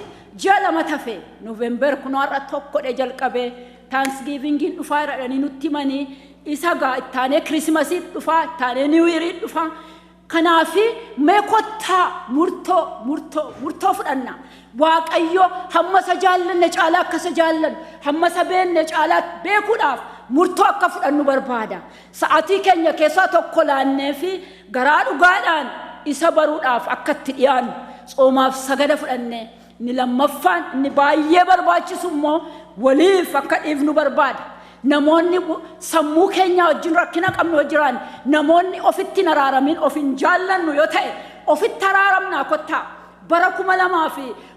ji'a 2 tafe November kunoo har'a tokkodhe jalqabee Thanksgivingin dhufaa jedhanii nutti himanii isa gaa ittaanee Christmasii dhufaa ittaanee New Year dhufaa. Kanaafi mee kottaa murtoo fudhanna. Waaqayyo hamma isa jaallanne caalaa akka isa jaallannu, hamma isa beekne caalaa beekuudhaaf murtoo akka fudhannu barbaada. Sa'aatii keenya keessaa tokko laannee fi garaa dhugaadhaan isa baruudhaaf akka itti dhiyaannu tsoomaaf sagada fudhannee inni lammaffaan inni baay'ee barbaachisu immoo waliif akka dhiifnu barbaada. Namoonni sammuu keenya wajjin rakkina qabnu jiran namoonni ofitti naraaramin ofin jaallannu yoo ta'e ofitti araaramnaa kottaa. Bara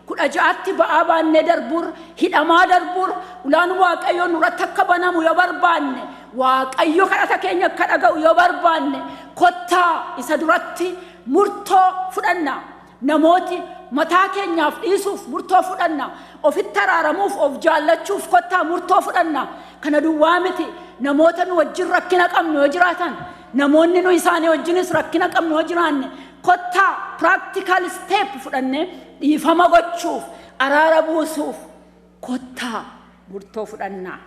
2016tti ba'aa baannee darbuur hidhamaa darbuur ulaan Waaqayyo nurratti akka banamu yoo barbaanne Waaqayyo kadhata keenya akka dhaga'u yoo barbaanne kottaa isa duratti murtoo fudhanna. Namooti mataa keenyaaf dhiisuuf murtoo fudhanna. Ofitti araaramuuf of jaallachuuf kottaa murtoo fudhanna. Kana duwwaa miti namoota nu wajjin rakkina qabnu yoo jiraatan namoonni nu isaanii wajjinis rakkina qabnu yoo jiraanne kottaa practical step fudhannee dhiifama gochuuf araara buusuuf kottaa murtoo fudhanna.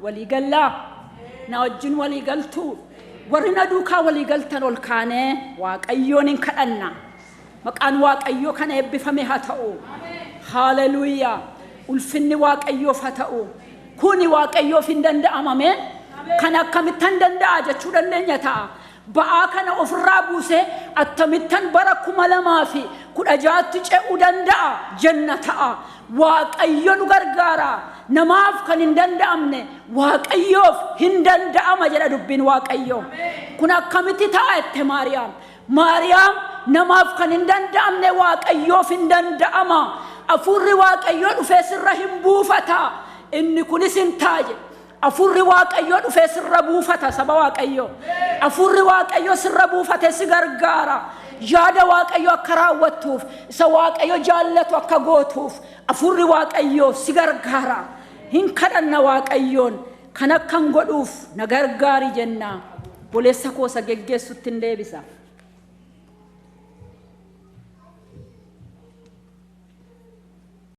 Waliigallaa na wajjin waliigaltuu warri na duukaa waliigaltan ol kaanee Waaqayyoon hin kadhanna. Maqaan Waaqayyoo kana eebbifame haa ta'u. Hallelujah. Ulfinni Waaqayyoof haa ta'u. Kuni Waaqayyoof hin danda'amame. Kan akkamittan danda'a jechuu dandeenya ta'a. Ba'aa kana ofirraa buusee attamittan bara 2016tti ce'uu danda'a jenna ta'a. Waaqayyo nu gargaara. Namaaf kan hin danda'amne Waaqayyoof hin danda'ama jedha dubbiin Waaqayyoo. Kun akkamitti ta'a jette Maariyaam namaaf kan hin danda'amne Waaqayyoof hin danda'ama. Hafuurri Waaqayyoo dhufee sirra hin buufata. Inni kunis hin taaje. Hafuurri Waaqayyoo dhufee sirra buufata saba Waaqayyoo. Hafuurri Waaqayyoo sirra buufate si gargaara. Yaada Waaqayyoo akka raawwattuuf, isa Waaqayyoo jaallatu akka gootuuf hafuurri Waaqayyoo si gargaara. Hin kadhanna Waaqayyoon kan akkan godhuuf na gargaari jenna. Boleessa koo isa geggeessutti hin deebisa.